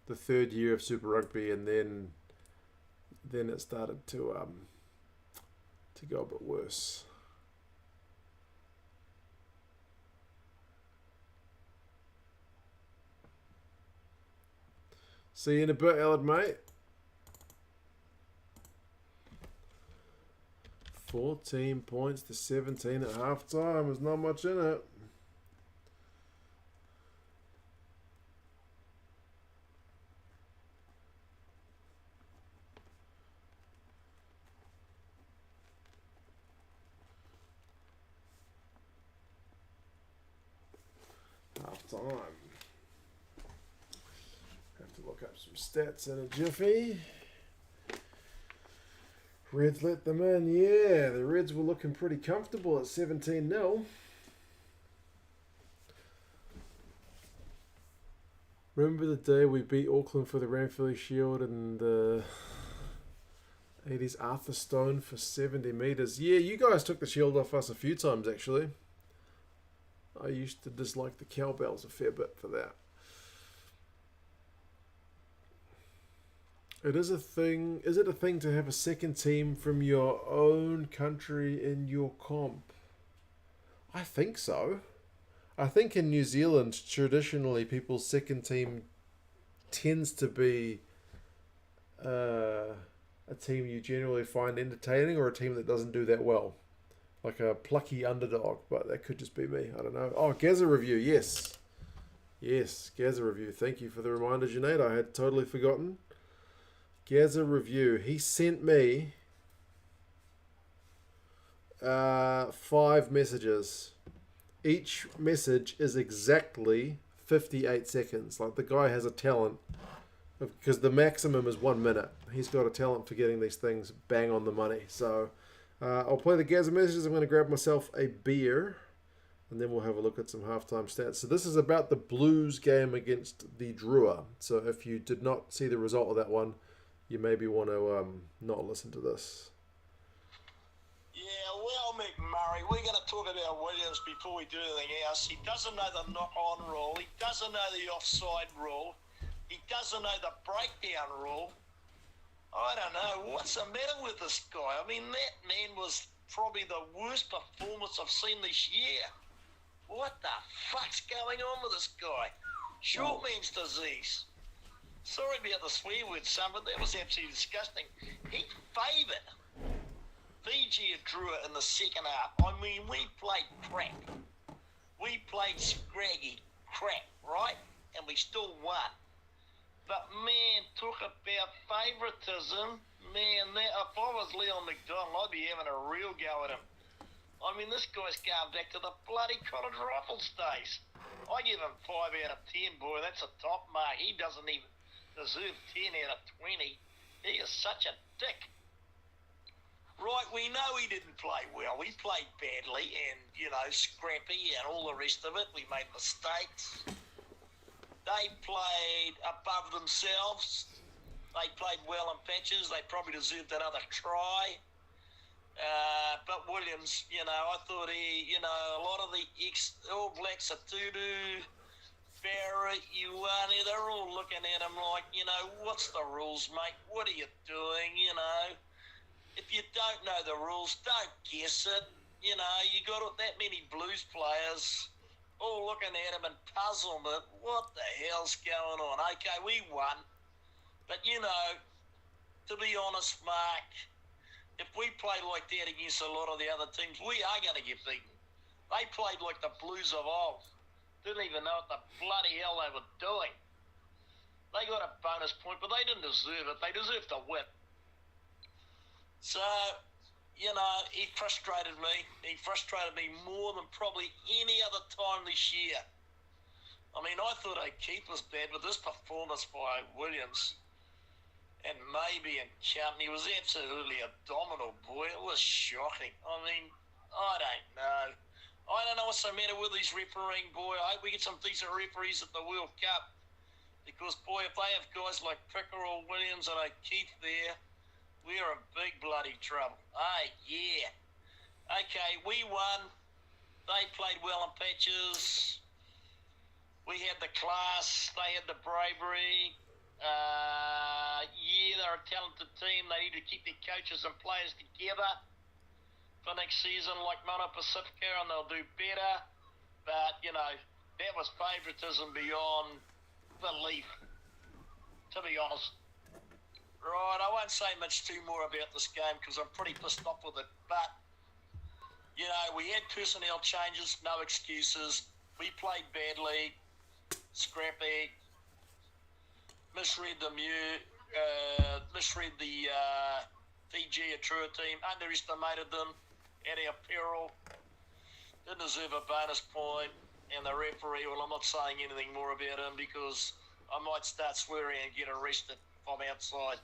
the third year of Super Rugby, and then it started to go a bit worse. See you in a bit, Ellen, mate. 14 points to 17 at half time. There's not much in it. Half time. Have to look up some stats in a jiffy. Reds let them in. Yeah, the Reds were looking pretty comfortable at 17-0. Remember the day we beat Auckland for the Ranfurly Shield and the 80s Arthur Stone for 70 metres? Yeah, you guys took the shield off us a few times, actually. I used to dislike the cowbells a fair bit for that. It is a thing. Is it a thing to have a second team from your own country in your comp? I think so. I think in New Zealand, traditionally, people's second team tends to be a team you generally find entertaining or a team that doesn't do that well. Like a plucky underdog, but that could just be me. I don't know. Oh, Gaza Review, yes. Yes, Gaza Review. Thank you for the reminder, Junaid. I had totally forgotten. Gaza Review. He sent me 5 messages. Each message is exactly 58 seconds. Like, the guy has a talent. Because the maximum is 1 minute. He's got a talent for getting these things bang on the money. So, I'll play the Gaza messages. I'm going to grab myself a beer. And then we'll have a look at some halftime stats. So this is about the Blues game against the Drua. So if you did not see the result of that one, you maybe want to not listen to this. Yeah, well, McMurray, we're going to talk about Williams before we do anything else. He doesn't know the knock-on rule. He doesn't know the offside rule. He doesn't know the breakdown rule. I don't know. What's the matter with this guy? I mean, that man was probably the worst performance I've seen this year. What the fuck's going on with this guy? Short man's disease. Sorry about the swear word, son, but that was absolutely disgusting. He favoured Fiji and Drua in the second half. I mean, we played crap. We played scraggy crap, right? And we still won. But, man, talk about favouritism. Man, that, if I was Leon McDonald, I'd be having a real go at him. I mean, this guy's going back to the bloody College Rifles days. I give him 5 out of 10, boy. That's a top mark. He doesn't even deserve 10 out of 20. He is such a dick. Right, we know he didn't play well. We played badly and, you know, scrappy and all the rest of it. We made mistakes. They played above themselves. They played well in patches. They probably deserved another try. But Williams, you know, I thought he, you know, a lot of the All Blacks, Atudu, Farah, Ioane, they're all looking at him like, you know, what's the rules, mate? What are you doing, you know? If you don't know the rules, don't guess it. You know, you got that many Blues players all looking at him and puzzlement. What the hell's going on? Okay, we won. But, you know, to be honest, Mark, if we play like that against a lot of the other teams, we are going to get beaten. They played like the Blues of old. Didn't even know what the bloody hell they were doing. They got a bonus point, but they didn't deserve it. They deserved to win. So, you know, he frustrated me. He frustrated me more than probably any other time this year. I mean, I thought O'Keefe was bad, but this performance by Williams and maybe in company was absolutely abdominal, boy. It was shocking. I mean, I don't know. I don't know what's the matter with these refereeing, boy. I hope we get some decent referees at the World Cup. Because, boy, if they have guys like Pickerel, Williams and O'Keefe there, we're in big bloody trouble. Hey, yeah. Okay, we won. They played well in patches. We had the class. They had the bravery. Yeah, they're a talented team. They need to keep their coaches and players together for next season like Mono Pacifica, and they'll do better. But, you know, that was favouritism beyond belief, to be honest. Right, I won't say much too more about this game because I'm pretty pissed off with it. But, you know, we had personnel changes, no excuses. We played badly, scrappy, misread the Fiji Trua team, underestimated them at our peril, didn't deserve a bonus point, and the referee, well, I'm not saying anything more about him because I might start swearing and get arrested from outside.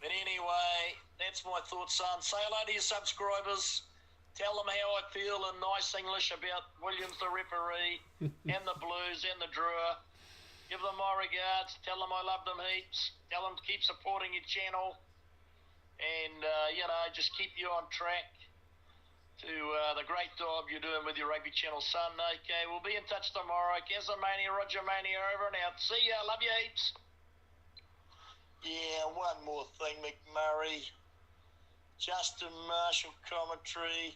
But anyway, that's my thoughts, son. Say hello to your subscribers. Tell them how I feel in nice English about Williams, the referee, and the Blues, and the Drua. Give them my regards. Tell them I love them heaps. Tell them to keep supporting your channel. And, just keep you on track to the great job you're doing with your Rugby Channel, son. Okay, we'll be in touch tomorrow. Gazamania, Roger Mania, over and out. See ya. Love you heaps. Yeah, one more thing, McMurray. Justin Marshall commentary.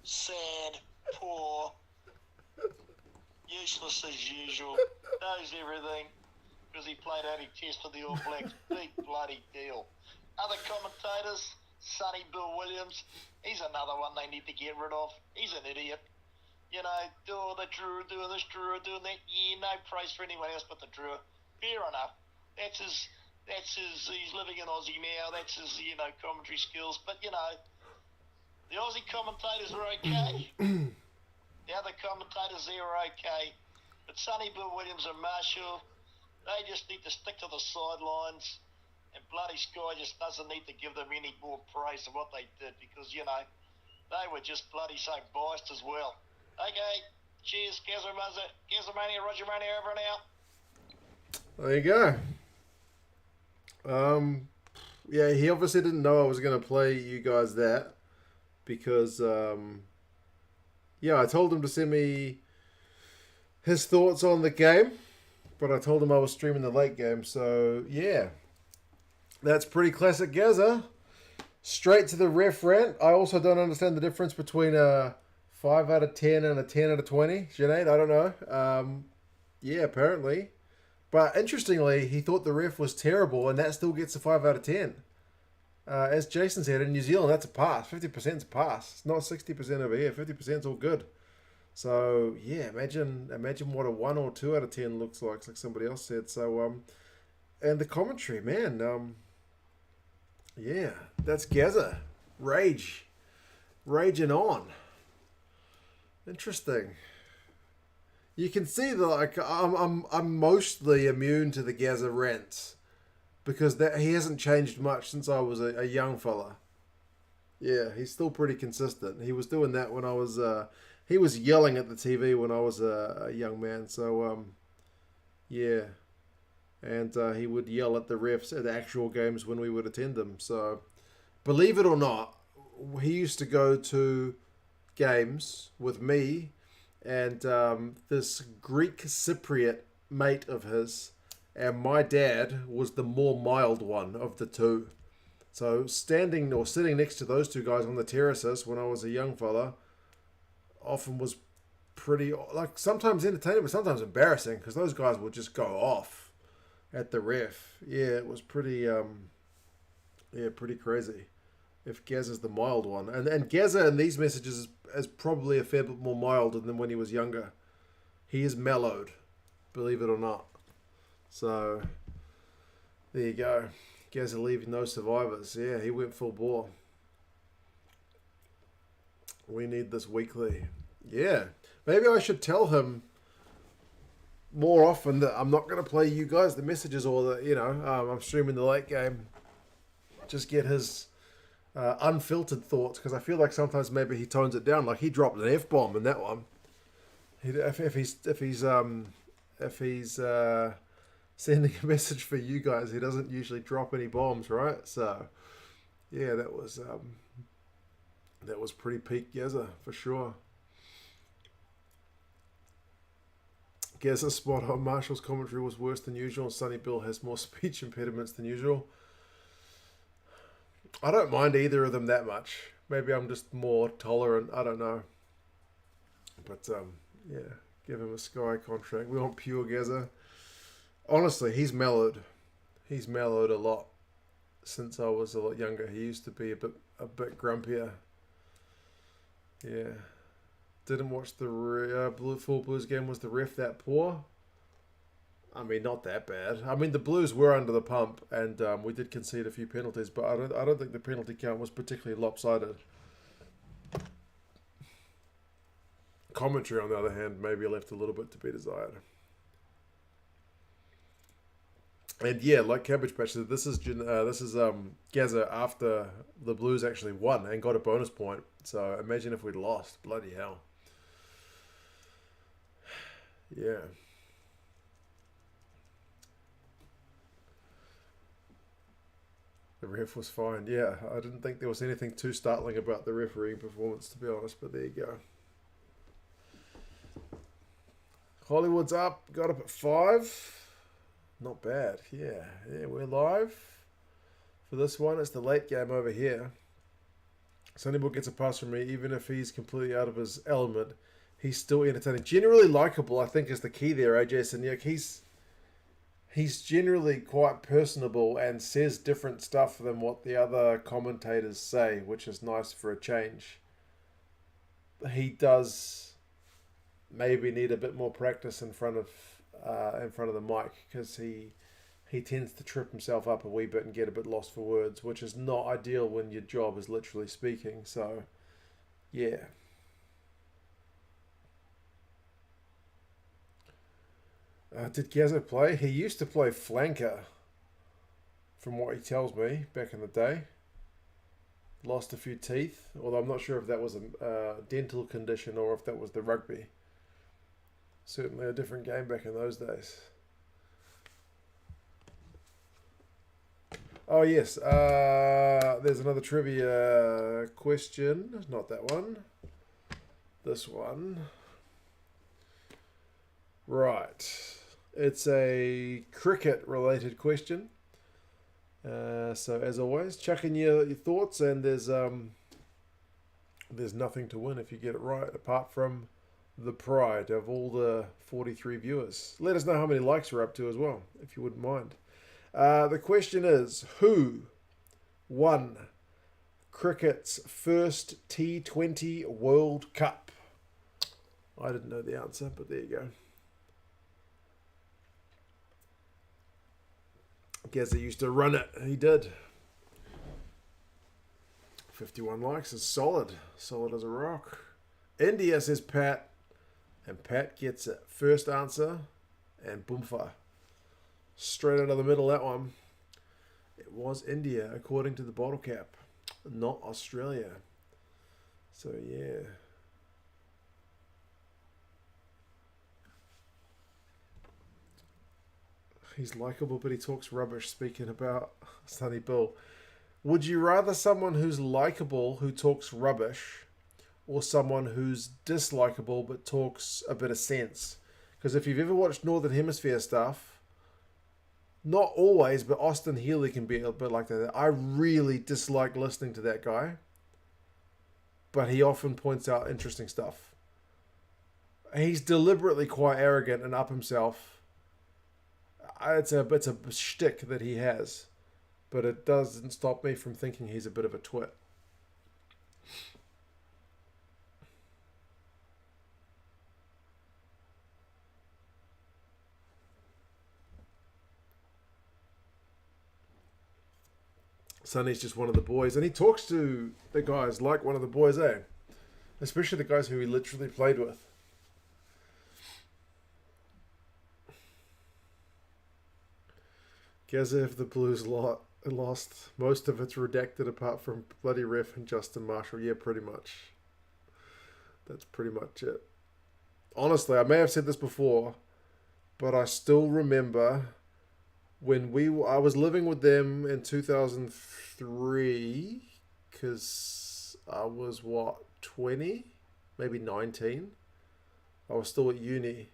Sad, poor, useless as usual. Knows everything because he played 80 tests for the All Blacks. Big bloody deal. Other commentators, Sonny Bill Williams, he's another one they need to get rid of. He's an idiot. The Drew, doing this, Drew, doing that. Yeah, no praise for anyone else but the Drew. Fair enough. That's his, he's living in Aussie now. That's his, commentary skills. But, the Aussie commentators are okay. The other commentators there are okay. But Sonny Bill Williams and Marshall, they just need to stick to the sidelines. And bloody Sky just doesn't need to give them any more praise than what they did because, they were just bloody so biased as well. Okay, cheers, Gazamania, Roger Mania, over and out. There you go. Yeah, he obviously didn't know I was going to play you guys that because, I told him to send me his thoughts on the game, but I told him I was streaming the late game, so yeah. That's pretty classic Gaza. Straight to the ref rant. I also don't understand the difference between a 5 out of 10 and a 10 out of 20. Sinead, I don't know. Yeah, apparently. But interestingly, he thought the ref was terrible, and that still gets a 5 out of 10. As Jason said, in New Zealand, that's a pass. 50% is a pass. It's not 60% over here. 50% is all good. So, yeah, imagine what a 1 or 2 out of 10 looks like somebody else said. So, and the commentary, man, yeah, that's Gaza. Raging on. Interesting. You can see that I'm mostly immune to the Gaza rants because he hasn't changed much since I was a young fella. Yeah, he's still pretty consistent. He was doing that when I was he was yelling at the TV when I was a young man. So yeah. And he would yell at the refs at actual games when we would attend them. So, believe it or not, he used to go to games with me and this Greek Cypriot mate of his. And my dad was the more mild one of the two. So, standing or sitting next to those two guys on the terraces when I was a young fella often was pretty, sometimes entertaining, but sometimes embarrassing because those guys would just go off at the ref. Yeah, it was pretty pretty crazy. If Gaza's the mild one. And Gaza in these messages is probably a fair bit more mild than when he was younger. He is mellowed, believe it or not. So, there you go. Gaza leaving no survivors. Yeah, he went full bore. We need this weekly. Yeah. Maybe I should tell him more often that I'm not going to play you guys the messages or that, I'm streaming the late game. Just get his unfiltered thoughts because I feel like sometimes maybe he tones it down. Like he dropped an F-bomb in that one. If he's sending a message for you guys, he doesn't usually drop any bombs, right? So yeah, that was pretty peak Gaza for sure. Gaza spot on. Marshall's commentary was worse than usual. Sonny Bill has more speech impediments than usual. I don't mind either of them that much. Maybe I'm just more tolerant. I don't know. But, yeah, give him a Sky contract. We want pure Gaza. Honestly, he's mellowed. He's mellowed a lot since I was a lot younger. He used to be a bit grumpier. Yeah. Didn't watch the full Blues game. Was the ref that poor? I mean, not that bad. I mean, the Blues were under the pump, and we did concede a few penalties, but I don't think the penalty count was particularly lopsided. Commentary, on the other hand, maybe left a little bit to be desired. And yeah, like Cabbage Patch said, this is Gaza after the Blues actually won and got a bonus point. So imagine if we'd lost. Bloody hell. Yeah. The ref was fine. Yeah, I didn't think there was anything too startling about the refereeing performance, to be honest, but there you go. Hollywood's up. Got up at 5. Not bad. Yeah, we're live for this one. It's the late game over here. Sunnyball gets a pass from me, even if he's completely out of his element. He's still entertaining. Generally likable, I think, is the key there, AJ Sanyuk. He's generally quite personable and says different stuff than what the other commentators say, which is nice for a change. He does maybe need a bit more practice in front of the mic, because he tends to trip himself up a wee bit and get a bit lost for words, which is not ideal when your job is literally speaking. So, yeah. Did Gazza play? He used to play flanker, from what he tells me, back in the day. Lost a few teeth, although I'm not sure if that was a dental condition or if that was the rugby. Certainly a different game back in those days. Oh, yes. There's another trivia question. Not that one. This one. Right. It's a cricket-related question. So, as always, chuck in your thoughts, and there's nothing to win if you get it right, apart from the pride of all the 43 viewers. Let us know how many likes we're up to as well, if you wouldn't mind. The question is, who won cricket's first T20 World Cup? I didn't know the answer, but there you go. Gazza used to run it. He did. 51 likes is solid. Solid as a rock. India, says Pat. And Pat gets it. First answer. And boomfa. Straight out of the middle, that one. It was India, according to the bottle cap. Not Australia. So, yeah. He's likable, but he talks rubbish, speaking about Sonny Bill. Would you rather someone who's likable who talks rubbish, or someone who's dislikable but talks a bit of sense? Because if you've ever watched Northern Hemisphere stuff, not always, but Austin Healy can be a bit like that. I really dislike listening to that guy, but he often points out interesting stuff. He's deliberately quite arrogant and up himself. It's a shtick that he has, but it doesn't stop me from thinking he's a bit of a twit. Sonny's just one of the boys, and he talks to the guys like one of the boys, eh? Especially the guys who he literally played with. Gazza, if the Blues lost, most of it's redacted apart from bloody ref and Justin Marshall. Yeah, pretty much. That's pretty much it. Honestly, I may have said this before, but I still remember when I was living with them in 2003, because I was, 20? Maybe 19? I was still at uni.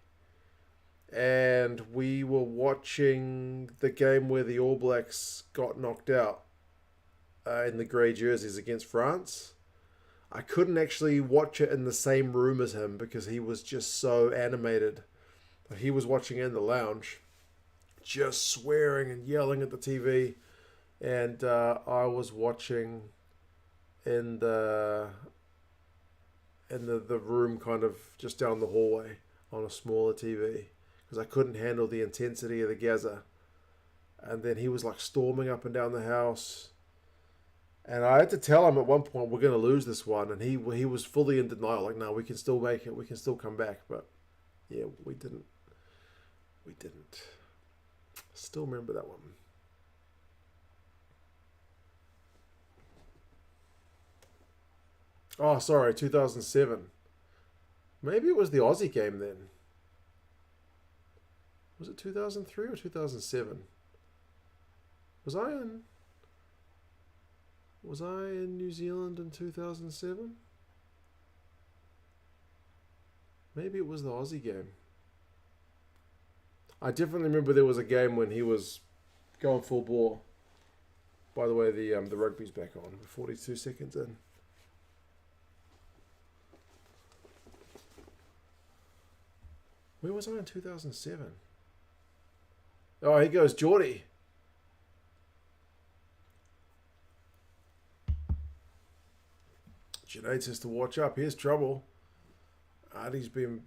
And we were watching the game where the All Blacks got knocked out in the grey jerseys against France. I couldn't actually watch it in the same room as him because he was just so animated. He was watching in the lounge, just swearing and yelling at the TV. And I was watching in the room kind of just down the hallway on a smaller TV. Because I couldn't handle the intensity of the Gazza. And then he was like storming up and down the house. And I had to tell him at one point, we're going to lose this one. And he was fully in denial. Like, no, we can still make it. We can still come back. But, yeah, we didn't. Still remember that one. Oh, sorry, 2007. Maybe it was the Aussie game then. Was it 2003 or 2007? Was I in? Was I in New Zealand in 2007? Maybe it was the Aussie game. I definitely remember there was a game when he was going full bore. By the way, the rugby's back on. We're 42 seconds in. Where was I in 2007? Oh, here goes Geordie. Junaid says to watch up. Here's trouble. Artie's been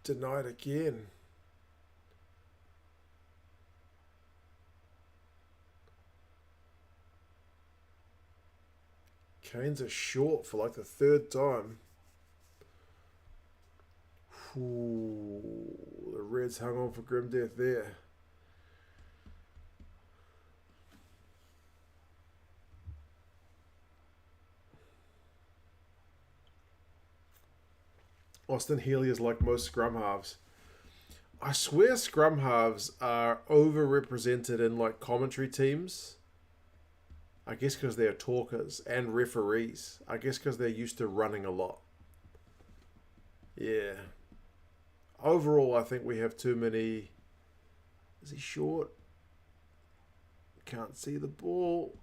denied again. Canes are short for like the third time. Ooh, the Reds hung on for grim death there. Austin Healy is like most scrum halves. I swear scrum halves are overrepresented in like commentary teams. I guess because they're talkers and referees. I guess because they're used to running a lot. Yeah. Overall, I think we have too many... Is he short? Can't see the ball.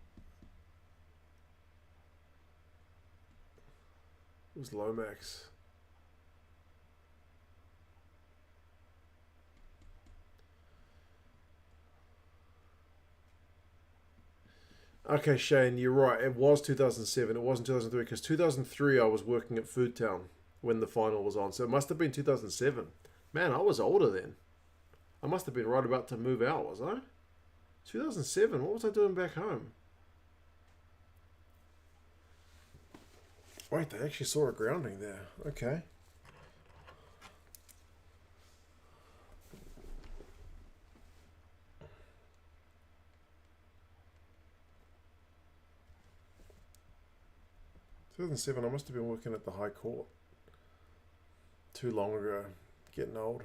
It was Lomax. Okay, Shane, you're right. It was 2007. It wasn't 2003 because 2003 I was working at Foodtown when the final was on. So it must have been 2007. Man, I was older then. I must have been right about to move out, was I? 2007. What was I doing back home? Wait, they actually saw a grounding there. Okay. In 2007, I must have been working at the High Court. Too long ago. Getting old.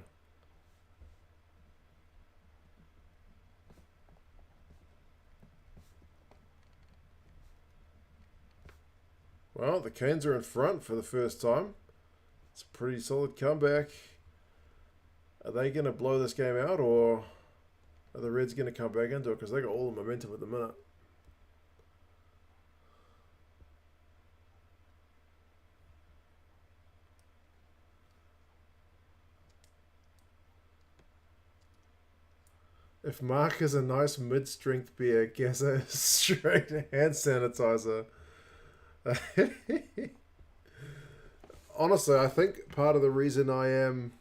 Well, the Canes are in front for the first time. It's a pretty solid comeback. Are they going to blow this game out, or are the Reds going to come back into it? Because they got all the momentum at the minute. If Mark is a nice mid-strength beer, Gazza is straight hand sanitizer. Honestly, I think part of the reason I am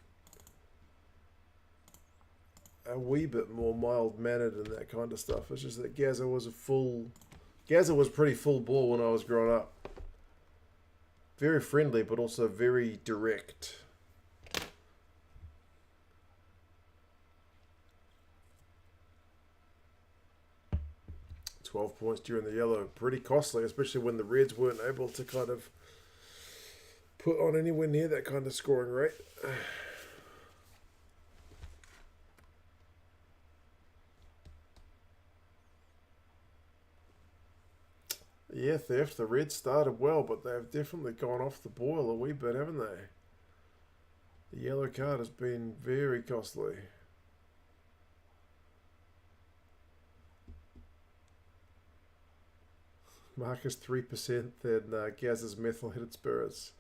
a wee bit more mild-mannered and that kind of stuff is just that Gazza was pretty full ball when I was growing up. Very friendly, but also very direct. 12 points during the yellow. Pretty costly, especially when the Reds weren't able to kind of put on anywhere near that kind of scoring rate. Yeah, Theft. The Reds started well, but they've definitely gone off the boil a wee bit, haven't they? The yellow card has been very costly. Marcus 3% and Gaz's methyl-headed spirits.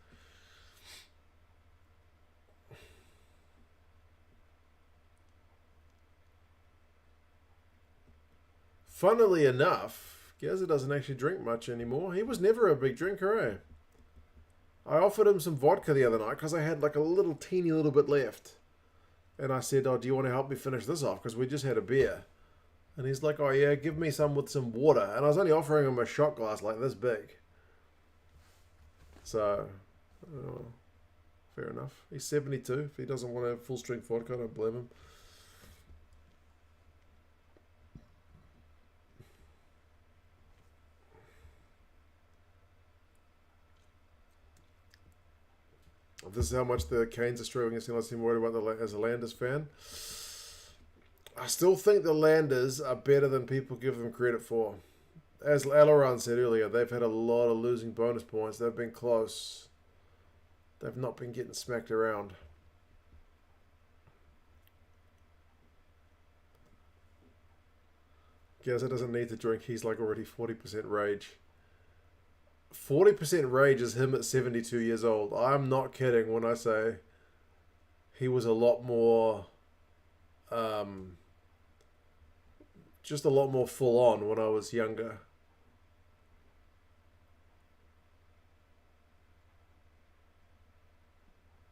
Funnily enough, Gazza doesn't actually drink much anymore. He was never a big drinker, eh? I offered him some vodka the other night because I had like a little teeny little bit left. And I said, oh, do you want to help me finish this off? Because we just had a beer. And he's like, oh yeah, give me some with some water. And I was only offering him a shot glass like this big. So, fair enough. He's 72. If he doesn't want to have full strength vodka, I don't blame him. This is how much the Canes are struggling. It seems like I'm worried about as a Landers fan. I still think the Landers are better than people give them credit for. As Aileron said earlier, they've had a lot of losing bonus points. They've been close. They've not been getting smacked around. Gazza doesn't need to drink. He's like already 40% rage. 40% rage is him at 72 years old. I'm not kidding when I say he was a lot more... just a lot more full on when I was younger.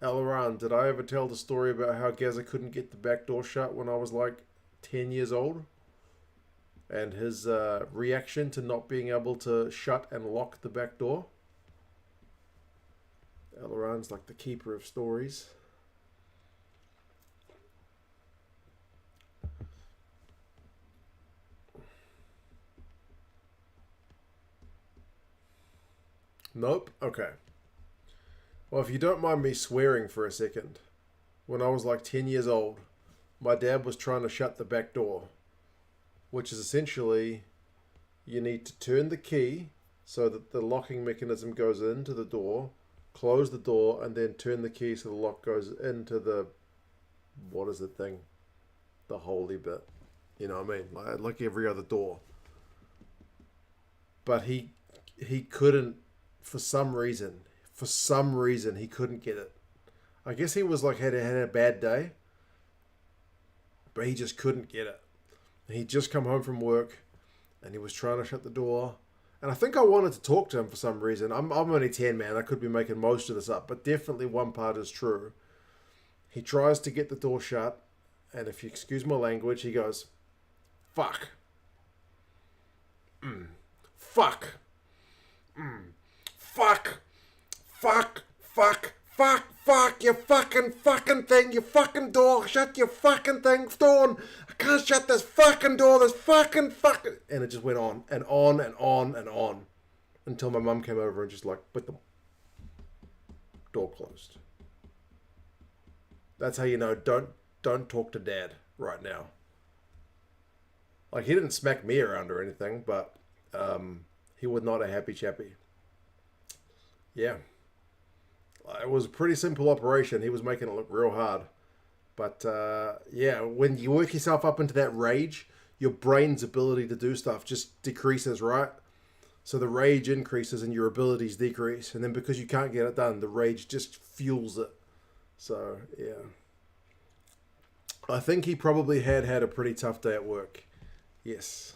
Alaran, did I ever tell the story about how Gazza couldn't get the back door shut when I was like 10 years old? And his reaction to not being able to shut and lock the back door? Alaran's like the keeper of stories. Nope? Okay. Well, if you don't mind me swearing for a second, when I was like 10 years old, my dad was trying to shut the back door, which is essentially you need to turn the key so that the locking mechanism goes into the door, close the door, and then turn the key so the lock goes into the, what is the thing? The holy bit. You know what I mean? Like every other door. But he couldn't, for some reason, he couldn't get it. I guess he was like had a bad day, but he just couldn't get it. He'd just come home from work, and he was trying to shut the door. And I think I wanted to talk to him for some reason. I'm only 10, man. I could be making most of this up, but definitely one part is true. He tries to get the door shut, and if you excuse my language, he goes, "Fuck, fuck, fuck, fuck, fuck, fuck, fuck, you fucking thing, you fucking door, shut your fucking thing, Dawn. I can't shut this fucking door, this fucking. And it just went on and on and on and on until my mum came over and just like, put the door closed. That's how you know, don't talk to Dad right now. Like, he didn't smack me around or anything, but he was not a happy chappy. Yeah. It was a pretty simple operation. He was making it look real hard. But, yeah, when you work yourself up into that rage, your brain's ability to do stuff just decreases, right? So the rage increases and your abilities decrease. And then because you can't get it done, the rage just fuels it. So, yeah. I think he probably had a pretty tough day at work. Yes.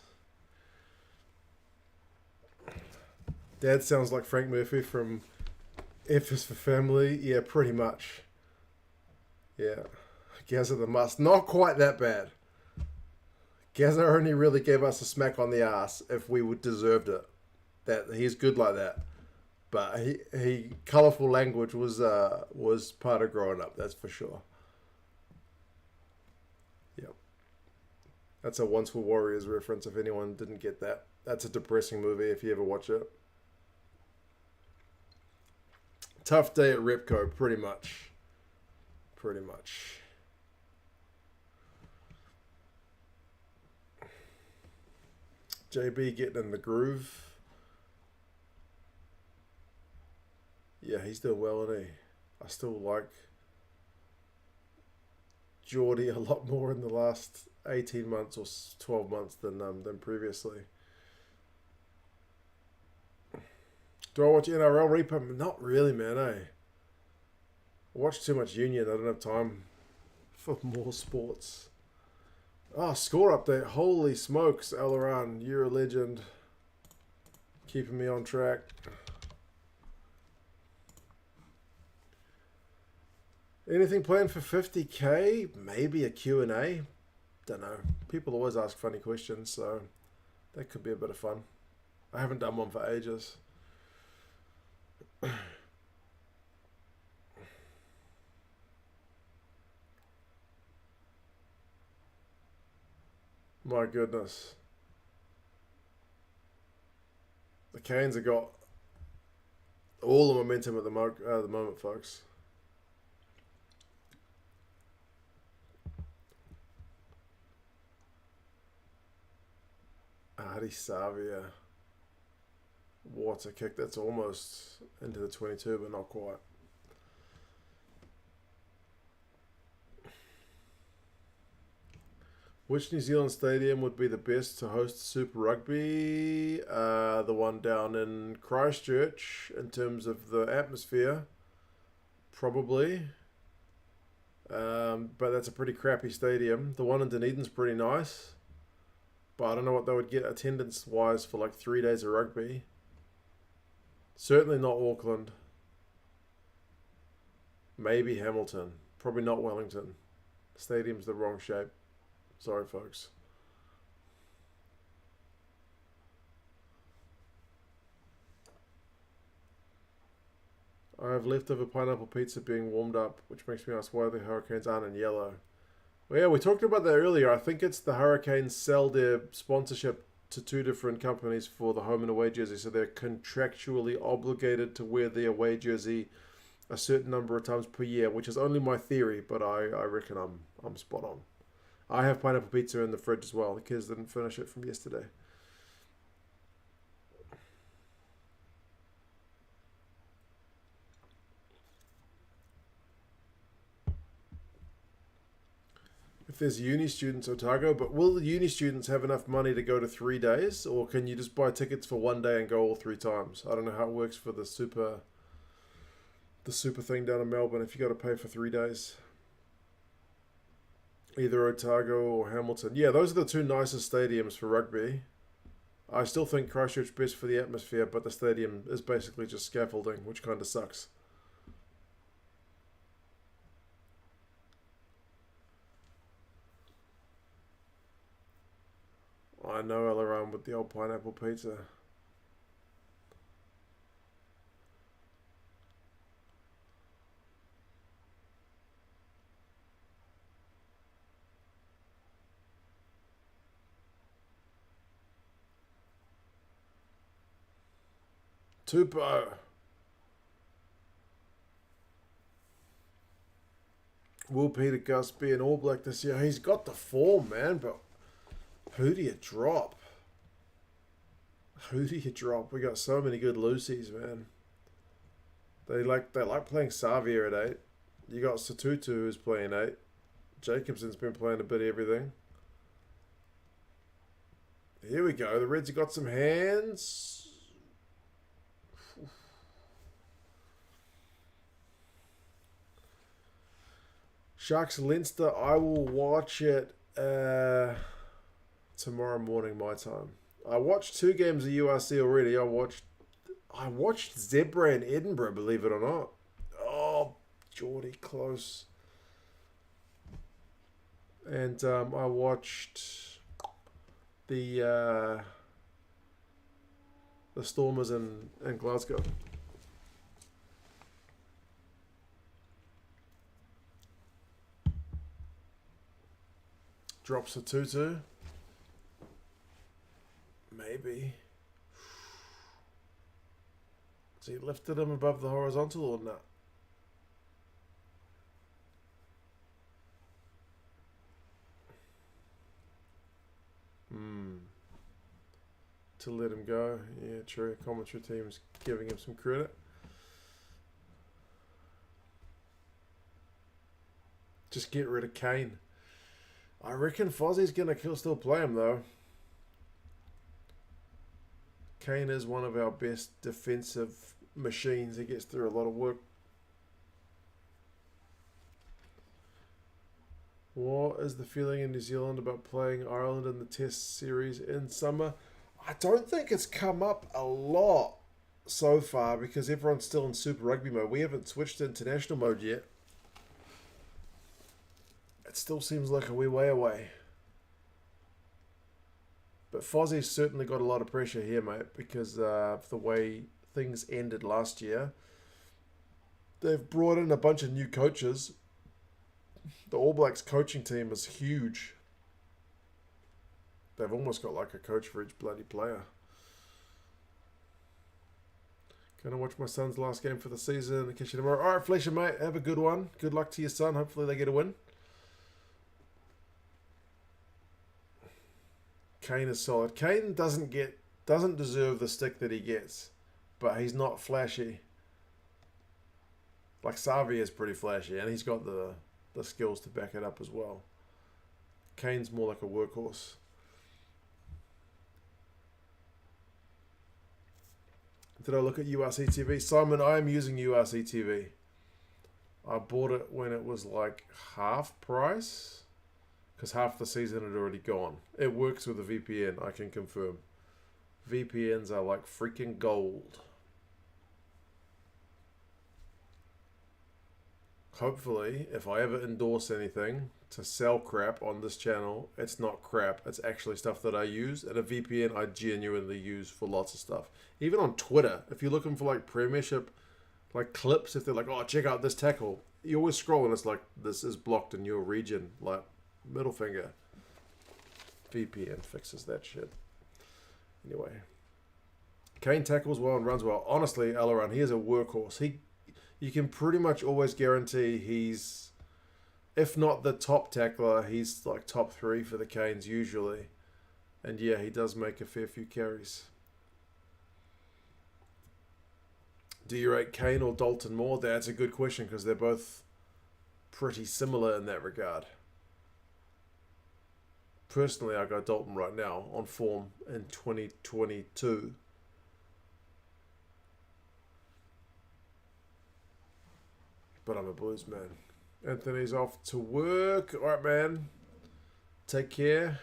Dad sounds like Frank Murphy from F is for Family. Yeah, pretty much. Yeah. Gazza the Must. Not quite that bad. Gazza only really gave us a smack on the ass if we would deserved it. That he's good like that. But he colourful language was part of growing up, that's for sure. Yep. That's a Once Were Warriors reference if anyone didn't get that. That's a depressing movie if you ever watch it. Tough day at Repco, pretty much. Pretty much. JB getting in the groove. Yeah, he's doing well, isn't he? I still like Geordie a lot more in the last 18 months or 12 months than previously. Do I watch NRL replay? Not really, man, I watch too much Union. I don't have time for more sports. Oh, score update. Holy smokes, Alaran, you're a legend. Keeping me on track. Anything planned for 50k? Maybe a Q&A? Don't know. People always ask funny questions, so that could be a bit of fun. I haven't done one for ages. My goodness. The Canes have got all the momentum at the moment, folks. Adi Savia. Water kick. That's almost into the 22, but not quite. Which New Zealand stadium would be the best to host Super Rugby? The one down in Christchurch, in terms of the atmosphere, probably. But that's a pretty crappy stadium. The one in Dunedin's pretty nice, but I don't know what they would get attendance-wise for like 3 days of rugby. Certainly not Auckland. Maybe Hamilton. Probably not Wellington. Stadium's the wrong shape. Sorry, folks. I have leftover pineapple pizza being warmed up, which makes me ask why the Hurricanes aren't in yellow. Well, yeah, we talked about that earlier. I think it's the Hurricanes sell their sponsorship to 2 different companies for the home and away jersey, so they're contractually obligated to wear the away jersey a certain number of times per year, which is only my theory, but I reckon I'm spot on. I have pineapple pizza in the fridge as well. The kids didn't finish it from yesterday. If there's uni students, Otago, but will the uni students have enough money to go to 3 days, or can you just buy tickets for 1 day and go all 3 times? I don't know how it works for the super thing down in Melbourne if you got to pay for 3 days. Either Otago or Hamilton. Yeah, those are the 2 nicest stadiums for rugby. I still think Christchurch best for the atmosphere, but the stadium is basically just scaffolding, which kind of sucks. I know Elaran with the old pineapple pizza. Tupo. Will Peter Gus be an All Black this year? He's got the form, man, but who do you drop? Who do you drop? We got so many good Lucies, man. They like playing Savia at 8. You got Satutu who's playing 8. Jacobson's been playing a bit of everything. Here we go. The Reds have got some hands. Sharks Leinster, I will watch it tomorrow morning my time. I watched 2 games of URC already. I watched Zebra in Edinburgh, believe it or not. Oh, Geordie, close. And I watched the Stormers in Glasgow. Drops a 2-2. Maybe. Has he lifted him above the horizontal or not? To let him go. Yeah, true. Commentary team's giving him some credit. Just get rid of Kane. I reckon Fozzie's going to still play him, though. Kane is one of our best defensive machines. He gets through a lot of work. What is the feeling in New Zealand about playing Ireland in the Test series in summer? I don't think it's come up a lot so far because everyone's still in Super Rugby mode. We haven't switched to international mode yet. It still seems like a wee way away. But Fozzie's certainly got a lot of pressure here, mate, because of the way things ended last year. They've brought in a bunch of new coaches. The All Blacks coaching team is huge. They've almost got like a coach for each bloody player. Gonna watch my son's last game for the season and catch you tomorrow. Alright, Felicia, mate, have a good one. Good luck to your son. Hopefully they get a win. Kane is solid. Kane doesn't deserve the stick that he gets, but he's not flashy. Like Savi is pretty flashy, and he's got the skills to back it up as well. Kane's more like a workhorse. Did I look at URC TV? Simon, I am using URC TV. I bought it when it was like half price, because half the season had already gone. It works with a VPN, I can confirm. VPNs are like freaking gold. Hopefully, if I ever endorse anything to sell crap on this channel, it's not crap. It's actually stuff that I use. And a VPN I genuinely use for lots of stuff. Even on Twitter, if you're looking for like Premiership like clips, if they're like, oh, check out this tackle, you always scroll and it's like, this is blocked in your region, like middle finger. VPN fixes that shit. Anyway, Kane tackles well and runs well. Honestly, Alaran, he is a workhorse. You can pretty much always guarantee he's, if not the top tackler, he's like top 3 for the Canes usually. And yeah, he does make a fair few carries. Do you rate Kane or Dalton more? That's a good question because they're both pretty similar in that regard. Personally, I got Dalton right now on form in 2022. But I'm a Blues man. Anthony's off to work. All right, man. Take care.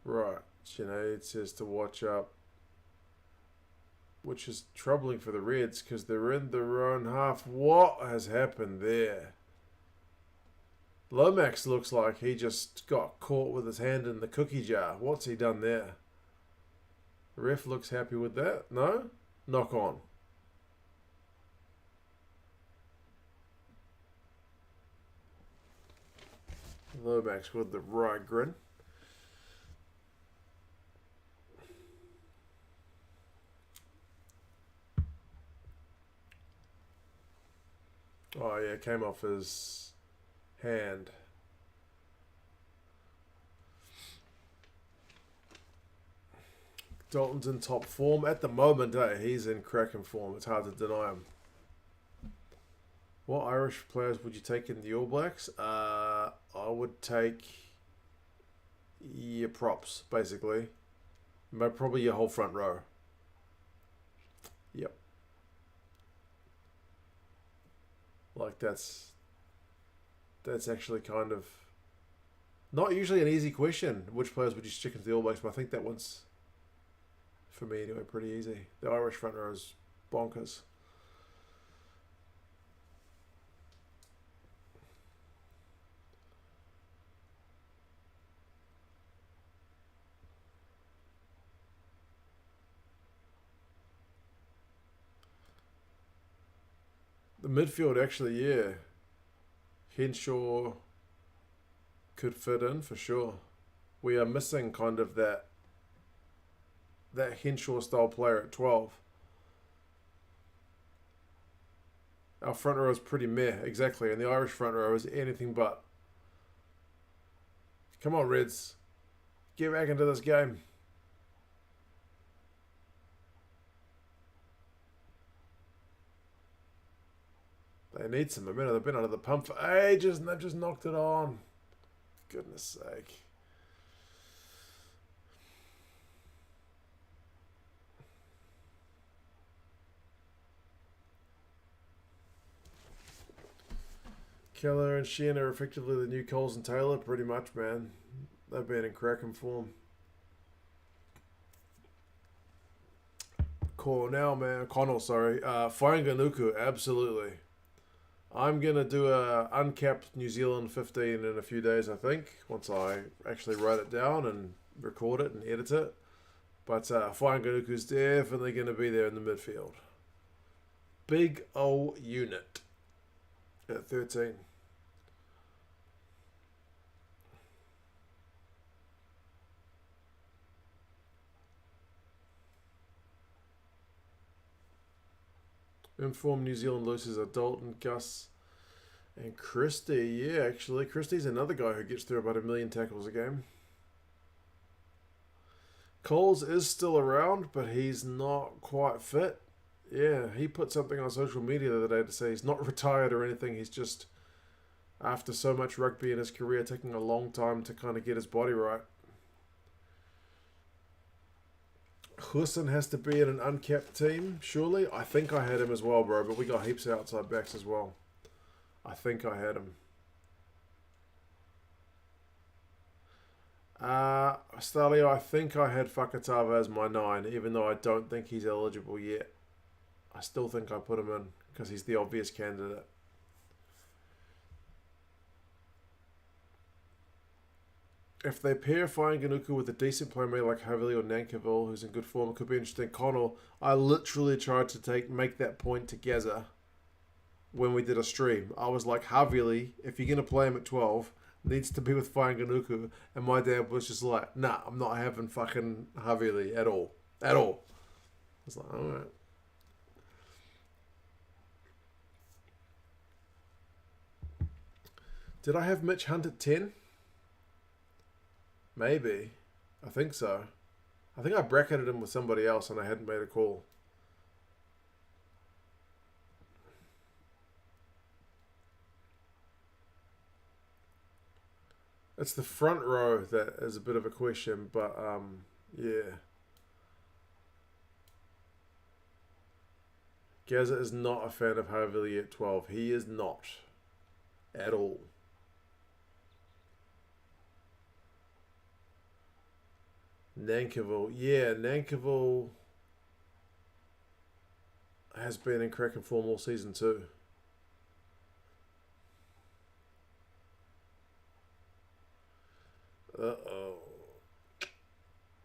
Right. Sinead says to watch up. Which is troubling for the Reds because they're in their own half. What has happened there? Lomax looks like he just got caught with his hand in the cookie jar. What's he done there? The ref looks happy with that. No? Knock on. Lomax with the right grin. Oh yeah, came off his hand. Dalton's in top form. At the moment, he's in cracking form. It's hard to deny him. What Irish players would you take in the All Blacks? I would take your props, basically. Probably your whole front row. Yep. Like that's actually kind of not usually an easy question. Which players would you stick into the All Blacks? But I think that one's, for me anyway, pretty easy. The Irish front row is bonkers. The midfield, actually, yeah. Henshaw could fit in for sure. We are missing kind of that Henshaw style player at 12. Our front row is pretty meh, exactly, and the Irish front row is anything but. Come on, Reds. Get back into this game. They need some momentum. They've been under the pump for ages and they've just knocked it on. Goodness sake. Keller and Sheehan are effectively the new Coles and Taylor, pretty much, man. They've been in cracking form. Connell, sorry. Fainganuku, absolutely. I'm going to do a uncapped New Zealand 15 in a few days, I think, once I actually write it down and record it and edit it. But Fainganuku's definitely going to be there in the midfield. Big old unit at 13. Informed New Zealand losers are Dalton, Gus, and Christie. Yeah, actually, Christie's another guy who gets through about 1 million tackles a game. Coles is still around, but he's not quite fit. Yeah, he put something on social media the other day to say he's not retired or anything. He's just, after so much rugby in his career, taking a long time to kind of get his body right. Husson has to be in an uncapped team, surely. I think I had him as well, bro, but we got heaps of outside backs as well. I think I had him. Stalio, I think I had Fakatava as my 9, even though I don't think he's eligible yet. I still think I put him in because he's the obvious candidate. If they pair Fainganuku with a decent playmaker like Havili or Nankiville, who's in good form, it could be interesting. Connell, I literally tried to make that point to Gaza when we did a stream. I was like, Havili, if you're going to play him at 12, needs to be with Fainganuku. And my dad was just like, nah, I'm not having fucking Havili at all. At all. I was like, alright. Did I have Mitch Hunt at 10? Maybe. I think so. I think I bracketed him with somebody else and I hadn't made a call. It's the front row that is a bit of a question, but yeah. Gaza is not a fan of Havili at 12. He is not. At all. Nankiville. Yeah, Nankiville has been in cracking form all season too. Uh-oh.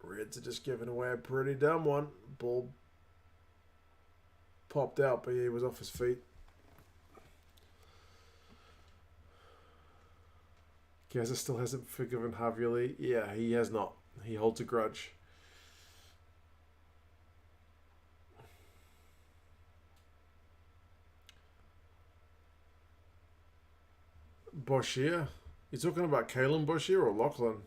Reds are just giving away a pretty dumb one. Ball popped out, but he was off his feet. Gaza still hasn't forgiven Havili. Yeah, he has not. He holds a grudge. Boshier? You talking about Kalen Boshier or Lachlan?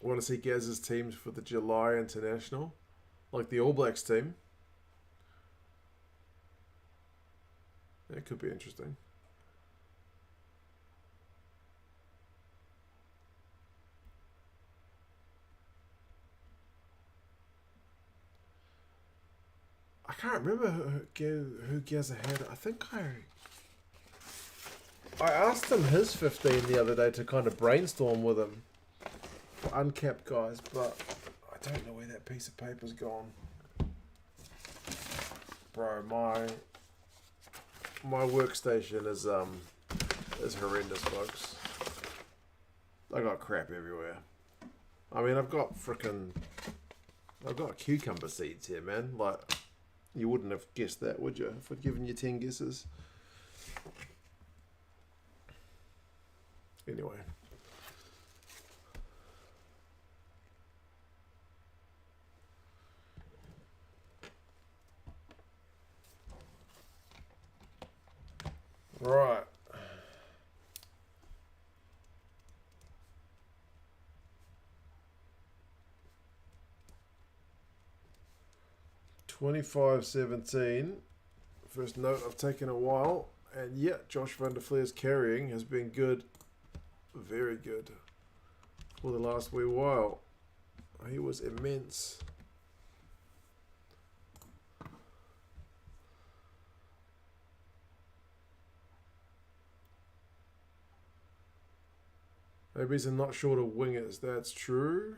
Want to see Gaz's teams for the July International? Like the All Blacks team? That could be interesting. I can't remember who Gaza had. I think I asked him his 15 the other day to kind of brainstorm with him for uncapped guys, but I don't know where that piece of paper's gone. Bro, my workstation is horrendous, folks. I got crap everywhere. I mean, I've got cucumber seeds here, man. Like, you wouldn't have guessed that, would you? If I'd given you 10 guesses. Anyway. Right. $25.17. First note I've taken a while. And yeah, Josh van der Fleer's carrying has been good. Very good. For the last wee while. He was immense. Maybe he's not short of wingers. That's true.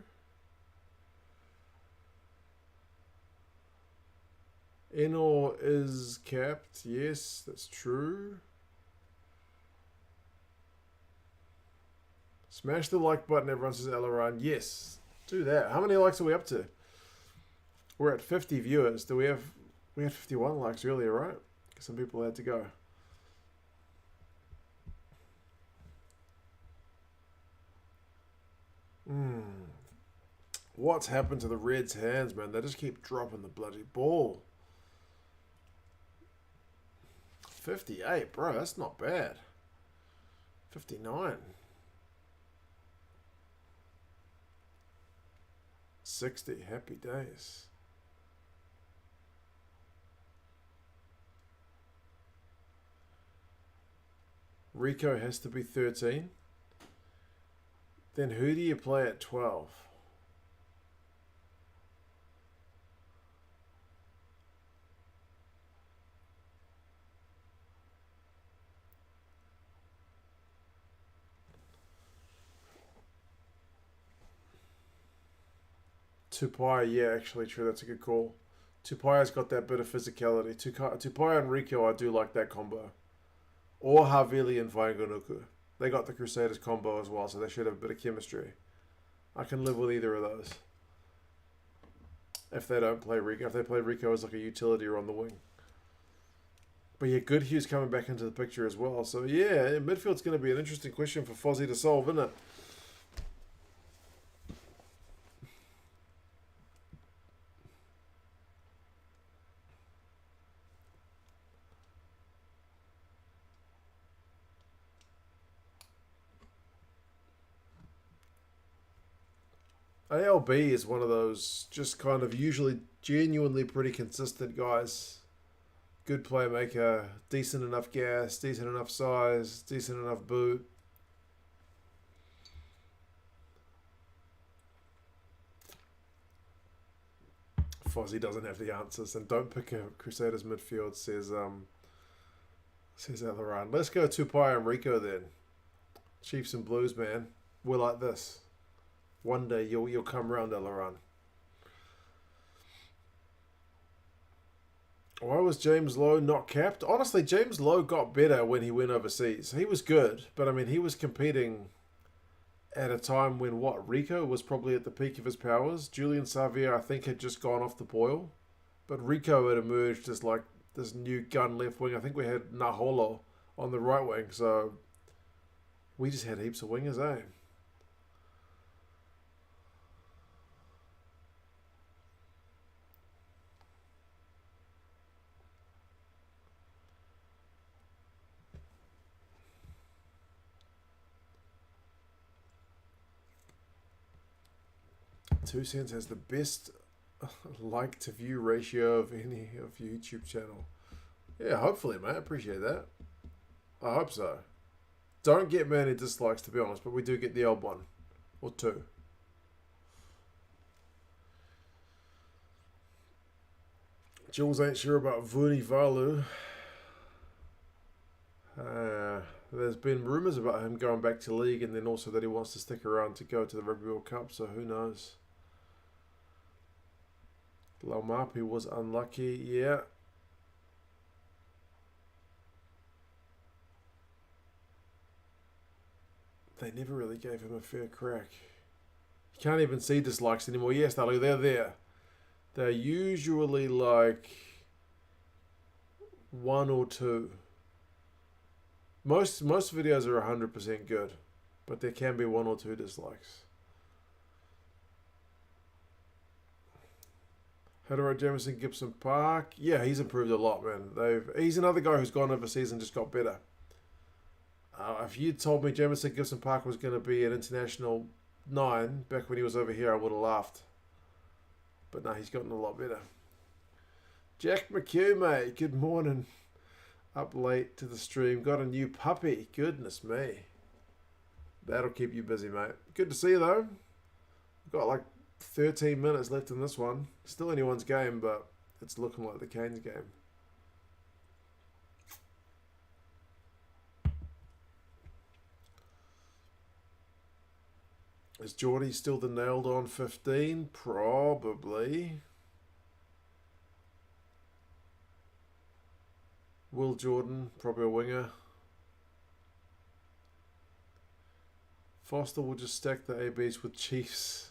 Enor is capped. Yes, that's true. Smash the like button. Everyone says Alaran. Yes, do that. How many likes are we up to? We're at 50 viewers. We had 51 likes earlier, right? Some people had to go. What's happened to the Reds' hands, man? They just keep dropping the bloody ball. 58, bro. That's not bad. 59. 60. Happy days. Rico has to be 13. Then who do you play at 12? Tupai, yeah, actually, true. That's a good call. Tupai's got that bit of physicality. Tupai and Rico, I do like that combo. Or Havili and Vainganuku. They got the Crusaders combo as well, so they should have a bit of chemistry. I can live with either of those. If they don't play Rico. If they play Rico as like a utility or on the wing. But yeah, Goodhue's coming back into the picture as well. So yeah, midfield's going to be an interesting question for Fozzie to solve, isn't it? ALB is one of those just kind of usually genuinely pretty consistent guys. Good playmaker, decent enough gas, decent enough size, decent enough boot. Fozzie doesn't have the answers, and don't pick a Crusaders midfield, says Alaran. Let's go Tupai and Rico then. Chiefs and Blues, man. We're like this. One day you'll come round, Alaran. Why was James Lowe not capped? Honestly, James Lowe got better when he went overseas. He was good, but I mean, he was competing at a time when Rico was probably at the peak of his powers. Julian Savia, I think, had just gone off the boil, but Rico had emerged as like this new gun left wing. I think we had Naholo on the right wing, so we just had heaps of wingers, eh? Two Cents has the best like to view ratio of any of YouTube channel. Yeah, hopefully, mate. I appreciate that. I hope so. Don't get many dislikes, to be honest, but we do get the odd one or two. Jules ain't sure about Vunivalu. There's been rumours about him going back to league, and then also that he wants to stick around to go to the Rugby World Cup, so who knows. Laumapi was unlucky, yeah. They never really gave him a fair crack. You can't even see dislikes anymore. Yes, they're there. They're usually like 1 or 2. Most videos are 100% good, but there can be 1 or 2 dislikes. How do I Jamison Gibson Park? Yeah, he's improved a lot, man. He's another guy who's gone overseas and just got better. If you'd told me Jamison Gibson Park was going to be an international 9 back when he was over here, I would have laughed. But no, he's gotten a lot better. Jack McHugh, mate. Good morning. Up late to the stream. Got a new puppy. Goodness me. That'll keep you busy, mate. Good to see you, though. Got like 13 minutes left in this one. Still anyone's game, but it's looking like the Canes game. Is Geordie still the nailed on 15? Probably. Will Jordan, probably a winger. Foster will just stack the ABs with Chiefs.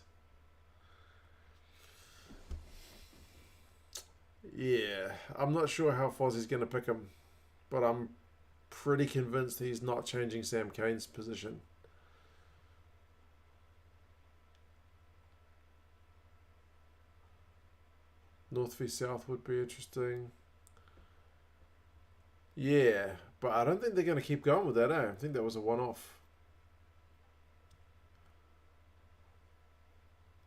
Yeah, I'm not sure how Fozzie's going to pick him, but I'm pretty convinced he's not changing Sam Cane's position. North v South would be interesting. Yeah, but I don't think they're going to keep going with that, I think that was a one-off.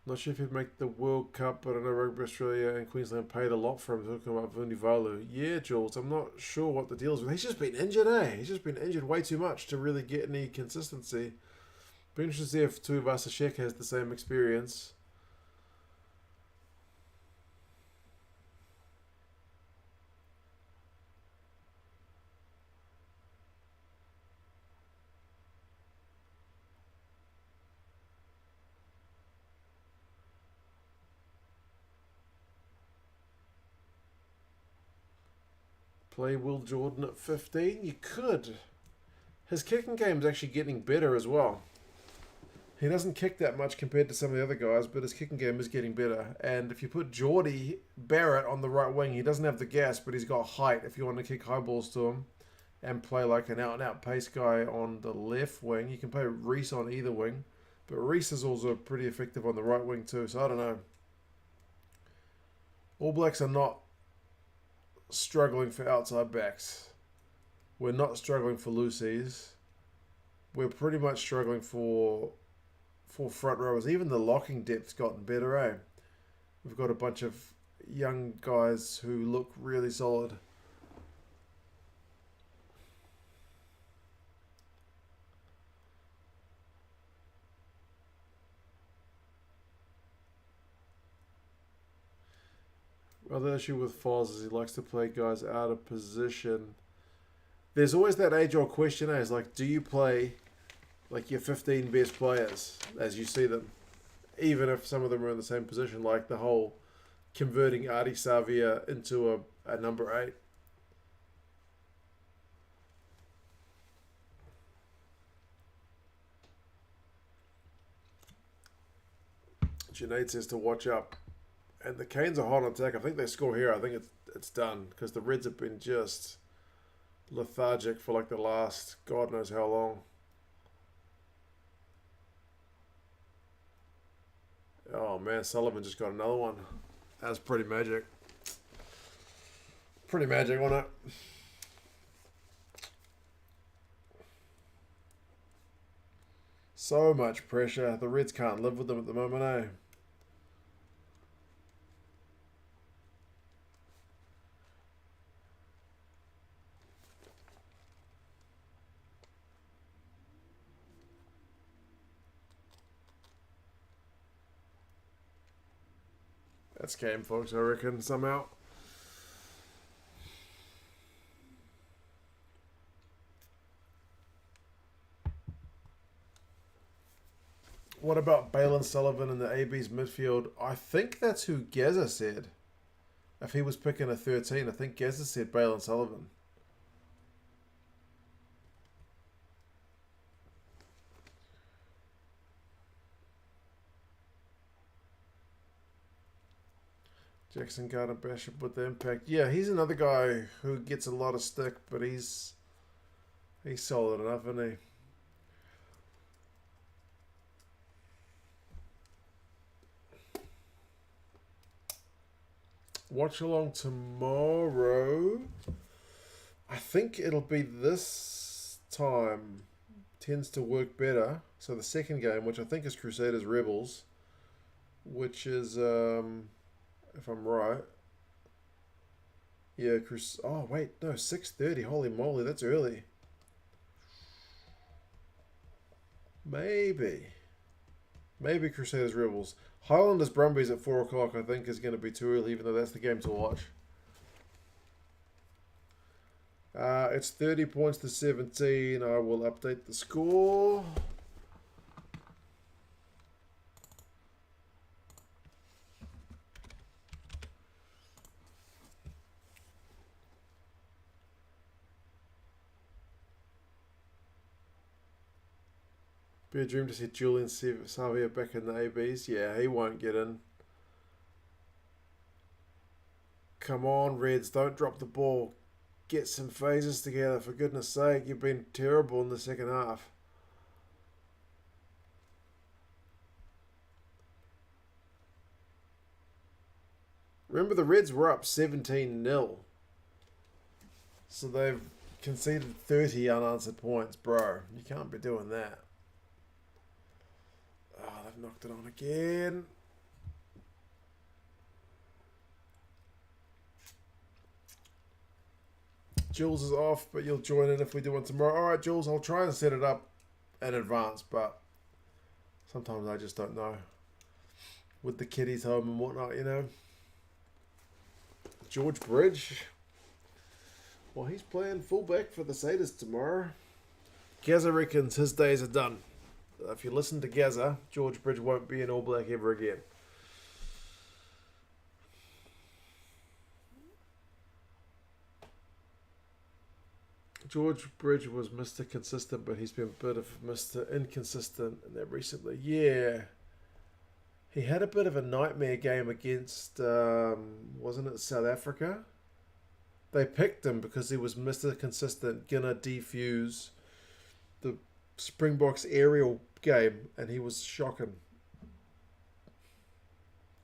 Not sure if he'd make the World Cup, but I know Rugby Australia and Queensland paid a lot for him. Talking about Vunivalu. Yeah, Jules, I'm not sure what the deal is with. He's just been injured, He's just been injured way too much to really get any consistency. Be interested to see if Tuivasa-Sheck has the same experience. Play Will Jordan at 15? You could. His kicking game is actually getting better as well. He doesn't kick that much compared to some of the other guys, but his kicking game is getting better. And if you put Geordie Barrett on the right wing, he doesn't have the gas, but he's got height if you want to kick high balls to him and play like an out-and-out pace guy on the left wing. You can play Reese on either wing, but Reese is also pretty effective on the right wing too, so I don't know. All Blacks are not struggling for outside backs. We're not struggling for loosies. We're pretty much struggling for front rowers. Even the locking depth's gotten better, We've got a bunch of young guys who look really solid. Other issue with Foz is he likes to play guys out of position. There's always that age-old question, is like, do you play like your 15 best players as you see them, even if some of them are in the same position, like the whole converting Adi Savia into a number 8. Junaid says to watch up. And the Canes are hot on attack. I think they score here. I think it's done because the Reds have been just lethargic for like the last God knows how long. Oh man, Sullivan just got another one. That was pretty magic. Pretty magic, wasn't it? So much pressure. The Reds can't live with them at the moment, That's game, folks, I reckon, somehow. What about Balin Sullivan in the AB's midfield? I think that's who Gazza said. If he was picking a 13, I think Gazza said Balin Sullivan. Jackson Gardner Bishop with the impact. Yeah, he's another guy who gets a lot of stick, but he's solid enough, isn't he? Watch along tomorrow. I think it'll be this time. Tends to work better. So the second game, which I think is Crusaders Rebels, which is if I'm right. Yeah, oh wait, no, 6:30. Holy moly, that's early. Maybe Crusaders Rebels. Highlanders Brumbies at 4 o'clock. I think is going to be too early, even though that's the game to watch. It's 30 points to 17. I will update the score. Be a dream to see Julian Savia back in the ABs. Yeah, he won't get in. Come on, Reds, don't drop the ball. Get some phases together, for goodness sake. You've been terrible in the second half. Remember, the Reds were up 17-0. So they've conceded 30 unanswered points. Bro, you can't be doing that. Oh, they've knocked it on again. Jules is off, but you'll join in if we do one tomorrow. All right, Jules, I'll try and set it up in advance, but sometimes I just don't know. With the kiddies home and whatnot, you know. George Bridge. Well, he's playing fullback for the Satyrs tomorrow. Gazza reckons his days are done. If you listen to Gazza, George Bridge won't be an All Black ever again. George Bridge was Mr. Consistent, but he's been a bit of Mr. Inconsistent in that recently. Yeah. He had a bit of a nightmare game against, wasn't it South Africa? They picked him because he was Mr. Consistent, gonna defuse the Springboks aerial game, and he was shocking.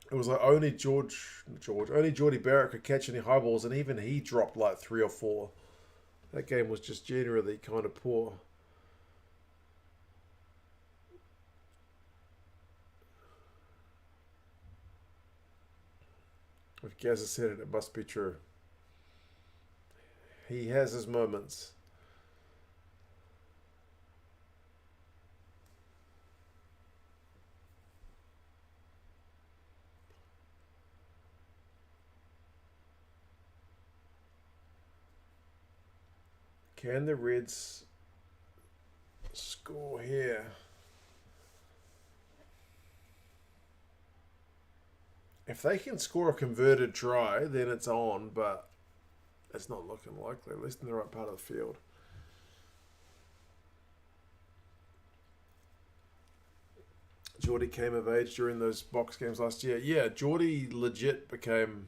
It was like only Geordie Barrett could catch any high balls, and even he dropped like 3 or 4. That game was just generally kind of poor. If Gazza said it, it must be true. He has his moments. Can the Reds score here? If they can score a converted try, then it's on, but it's not looking likely, at least in the right part of the field. Geordie came of age during those box games last year. Yeah, Geordie legit became,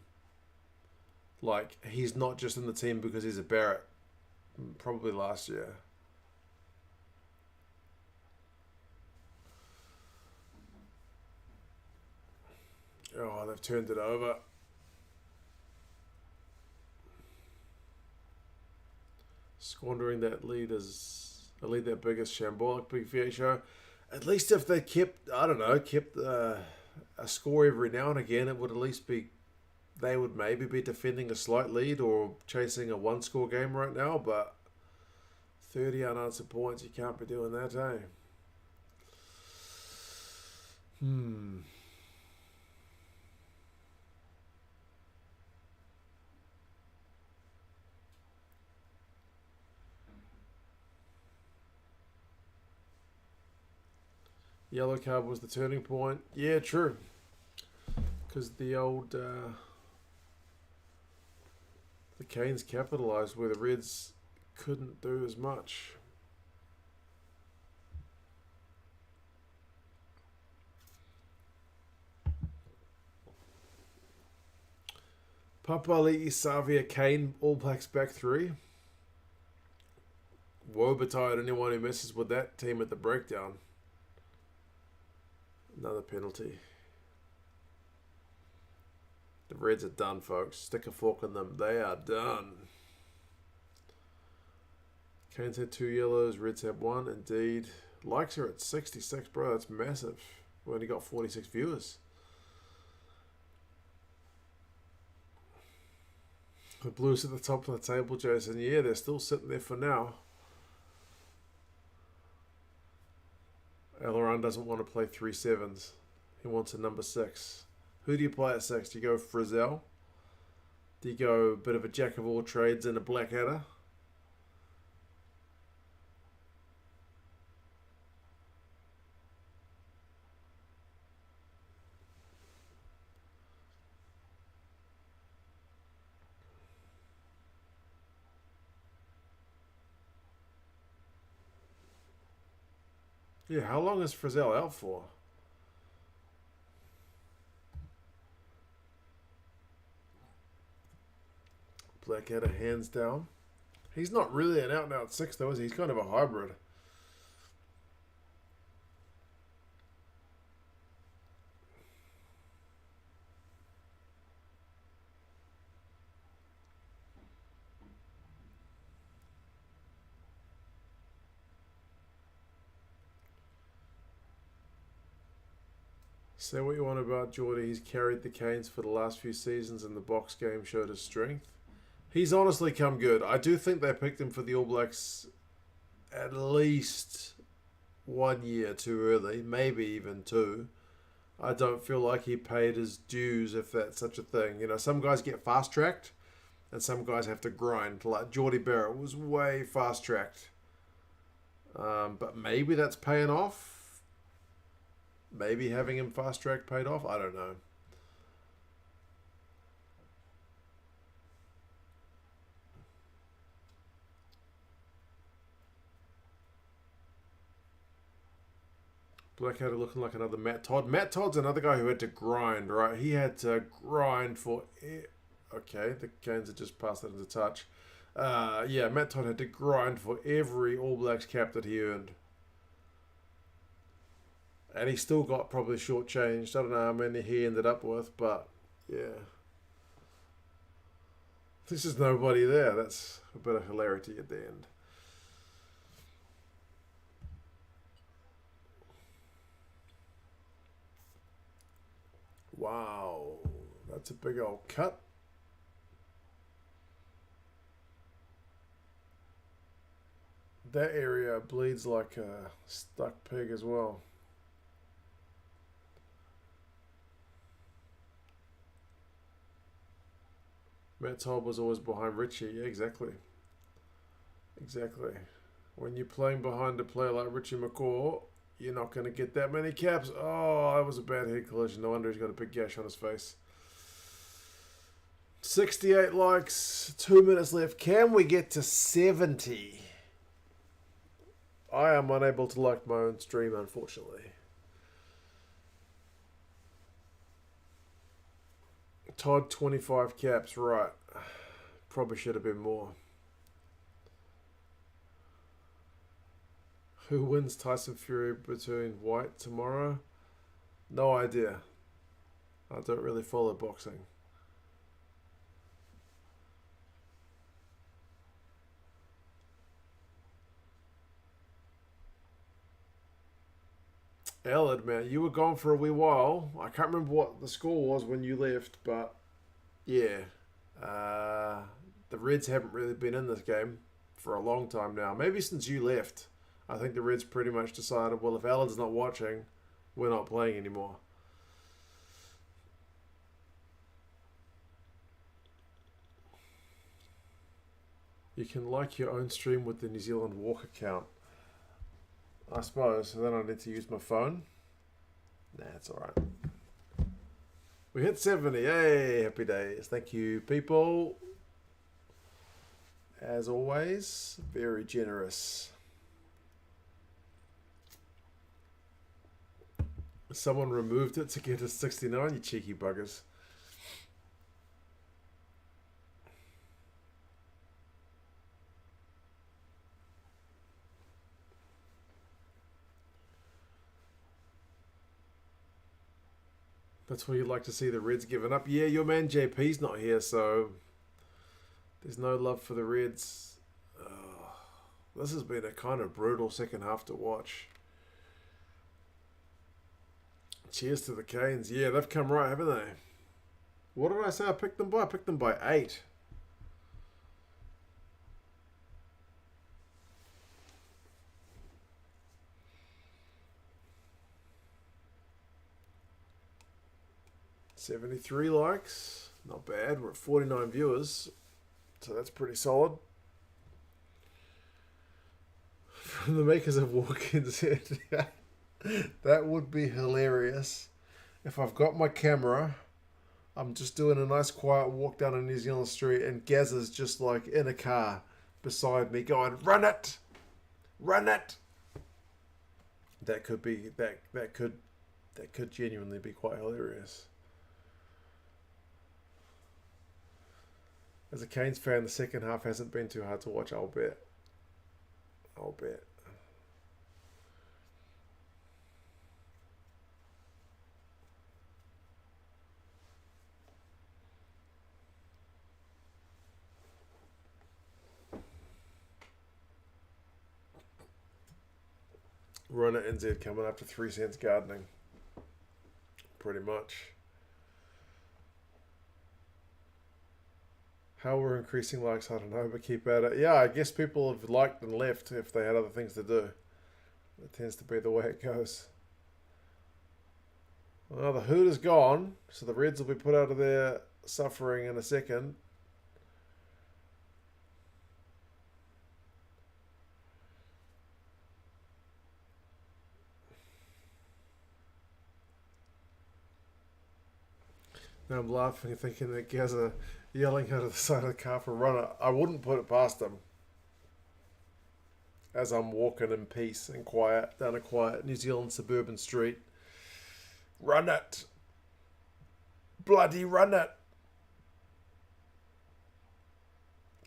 like, he's not just in the team because he's a Barrett. Probably last year. Oh, they've turned it over. Squandering that lead is a lead that big is shambolic, big VHO. At least if they kept, I don't know, kept a score every now and again, it would at least be, they would maybe be defending a slight lead or chasing a 1-score game right now, but 30 unanswered points, you can't be doing that, eh? Yellow card was the turning point. Yeah, true. Because the old... the Canes capitalised where the Reds couldn't do as much. Papali'i, Savia, Kane, All Blacks back 3. Woe betide anyone who messes with that team at the breakdown. Another penalty. The Reds are done, folks. Stick a fork in them. They are done. Canes had 2 yellows. Reds had 1. Indeed. Likes are at 66, bro. That's massive. We only got 46 viewers. The Blues at the top of the table, Jason. Yeah, they're still sitting there for now. Aileron doesn't want to play 3 sevens. He wants a number 6. Who do you play at 6? Do you go Frizzell? Do you go a bit of a jack of all trades and a Blackadder? Yeah, how long is Frizzell out for? Blackadder hands down. He's not really an out-and-out 6 though, is he? He's kind of a hybrid. Say what you want about Geordie. He's carried the Canes for the last few seasons and the box game showed his strength. He's honestly come good. I do think they picked him for the All Blacks at least 1 year too early, maybe even 2. I don't feel like he paid his dues, if that's such a thing. You know, some guys get fast-tracked and some guys have to grind. Like Geordie Barrett was way fast-tracked. But maybe that's paying off. Maybe having him fast-tracked paid off. I don't know. Blackadder looking like another Matt Todd. Matt Todd's another guy who had to grind, right? He had to grind for... Okay, the Canes had just passed that into touch. Yeah, Matt Todd had to grind for every All Blacks cap that he earned. And he still got probably shortchanged. I don't know how many he ended up with, but yeah. There's just nobody there. That's a bit of hilarity at the end. Wow, that's a big old cut. That area bleeds like a stuck pig as well. Matt Todd was always behind Richie. Yeah, exactly. Exactly. When you're playing behind a player like Richie McCaw, you're not going to get that many caps. Oh, that was a bad head collision. No wonder he's got a big gash on his face. 68 likes, 2 minutes left. Can we get to 70? I am unable to like my own stream, unfortunately. Todd, 25 caps, right. Probably should have been more. Who wins Tyson Fury between White tomorrow? No idea. I don't really follow boxing. Ellard, man, you were gone for a wee while. I can't remember what the score was when you left, but yeah. The Reds haven't really been in this game for a long time now. Maybe since you left. I think the Reds pretty much decided, well, if Allen's not watching, we're not playing anymore. You can like your own stream with the New Zealand Walk account. I suppose. So then I need to use my phone. Nah, it's alright. We hit 70. Yay, happy days. Thank you, people. As always, very generous. Someone removed it to get us 69, you cheeky buggers. That's where you'd like to see the Reds giving up. Yeah, your man JP's not here, so there's no love for the Reds. This has been a kind of brutal second half to watch. Cheers to the Canes. Yeah, they've come right, haven't they? What did I say I picked them by? I picked them by 8. $73 likes. Not bad. We're at 49 viewers. So that's pretty solid. From the makers of Walk-ins. That would be hilarious. If I've got my camera, I'm just doing a nice quiet walk down a New Zealand street and Gazza's just like in a car beside me going, run it! Run it! That could be, that could genuinely be quite hilarious. As a Canes fan, the second half hasn't been too hard to watch, I'll bet. I'll bet. Runner NZ coming up to 3 cents gardening. pretty much. How we're increasing likes, I don't know, but keep at it. Yeah, I guess people have liked and left if they had other things to do. It tends to be the way it goes. Well, the hoot is gone, so the Reds will be put out of their suffering in a second. Now I'm laughing, thinking that guys are yelling out of the side of the car for a runner. I wouldn't put it past them. As I'm walking in peace and quiet down a quiet New Zealand suburban street. Run it. Bloody run it.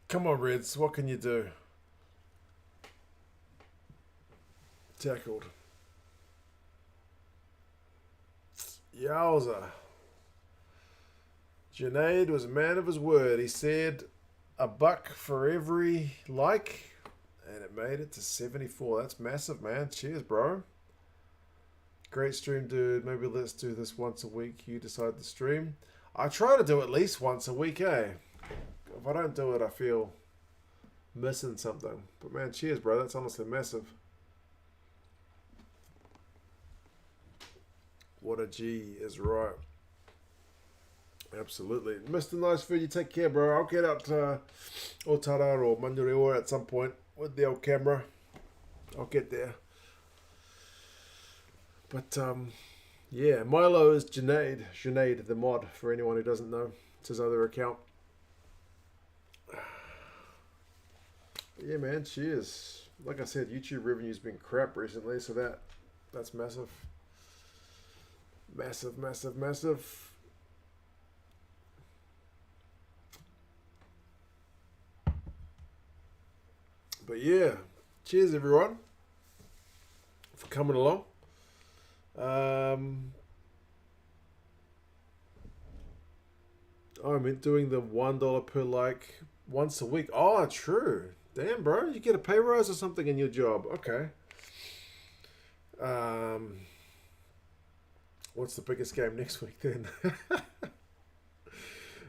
Come on, Reds. What can you do? Tackled. Yowza. Junaid was a man of his word. He said $1 for every like, and it made it to 74. That's massive, man. Cheers, bro. Great stream, dude. Maybe let's do this once a week. You decide the stream. I try to do at least once a week, eh? If I don't do it, I feel missing something. But man, cheers, bro. That's honestly massive. What a G is right. Absolutely. Mr. Nice Food, you take care, bro. I'll get out to Otara or Mandarewa at some point with the old camera. I'll get there. But, yeah, Milo is Junaid. Junaid, the mod, for anyone who doesn't know. It's his other account. But yeah, man, cheers. Like I said, YouTube revenue's been crap recently, so that's massive. Massive, massive, massive. But yeah, cheers everyone for coming along. I meant doing the $1 per like once a week. Oh, true. Damn, bro, you get a pay rise or something in your job. Okay. What's the biggest game next week then?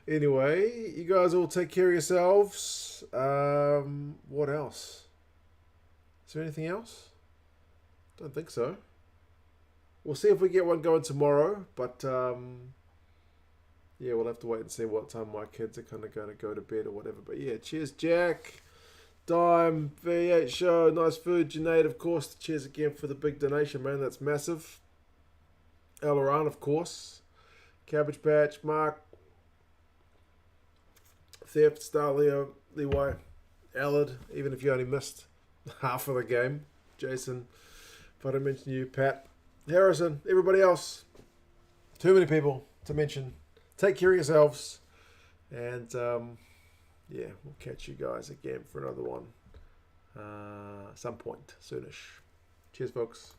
Anyway, you guys all take care of yourselves. What else? Is there anything else? Don't think so. We'll see if we get one going tomorrow, but yeah, we'll have to wait and see what time my kids are kind of going to go to bed or whatever. But yeah, cheers, Jack, Dime, V8 Show, Nice Food, Junaid, of course. Cheers again for the big donation, man. That's massive. Elleran, of course. Cabbage Patch, Mark, Theft, Starleo, Leeway, Allard, even if you only missed half of the game. Jason, if I didn't mention you, Pat, Harrison, everybody else. Too many people to mention. Take care of yourselves. And, yeah, we'll catch you guys again for another one some point soonish. Cheers, folks.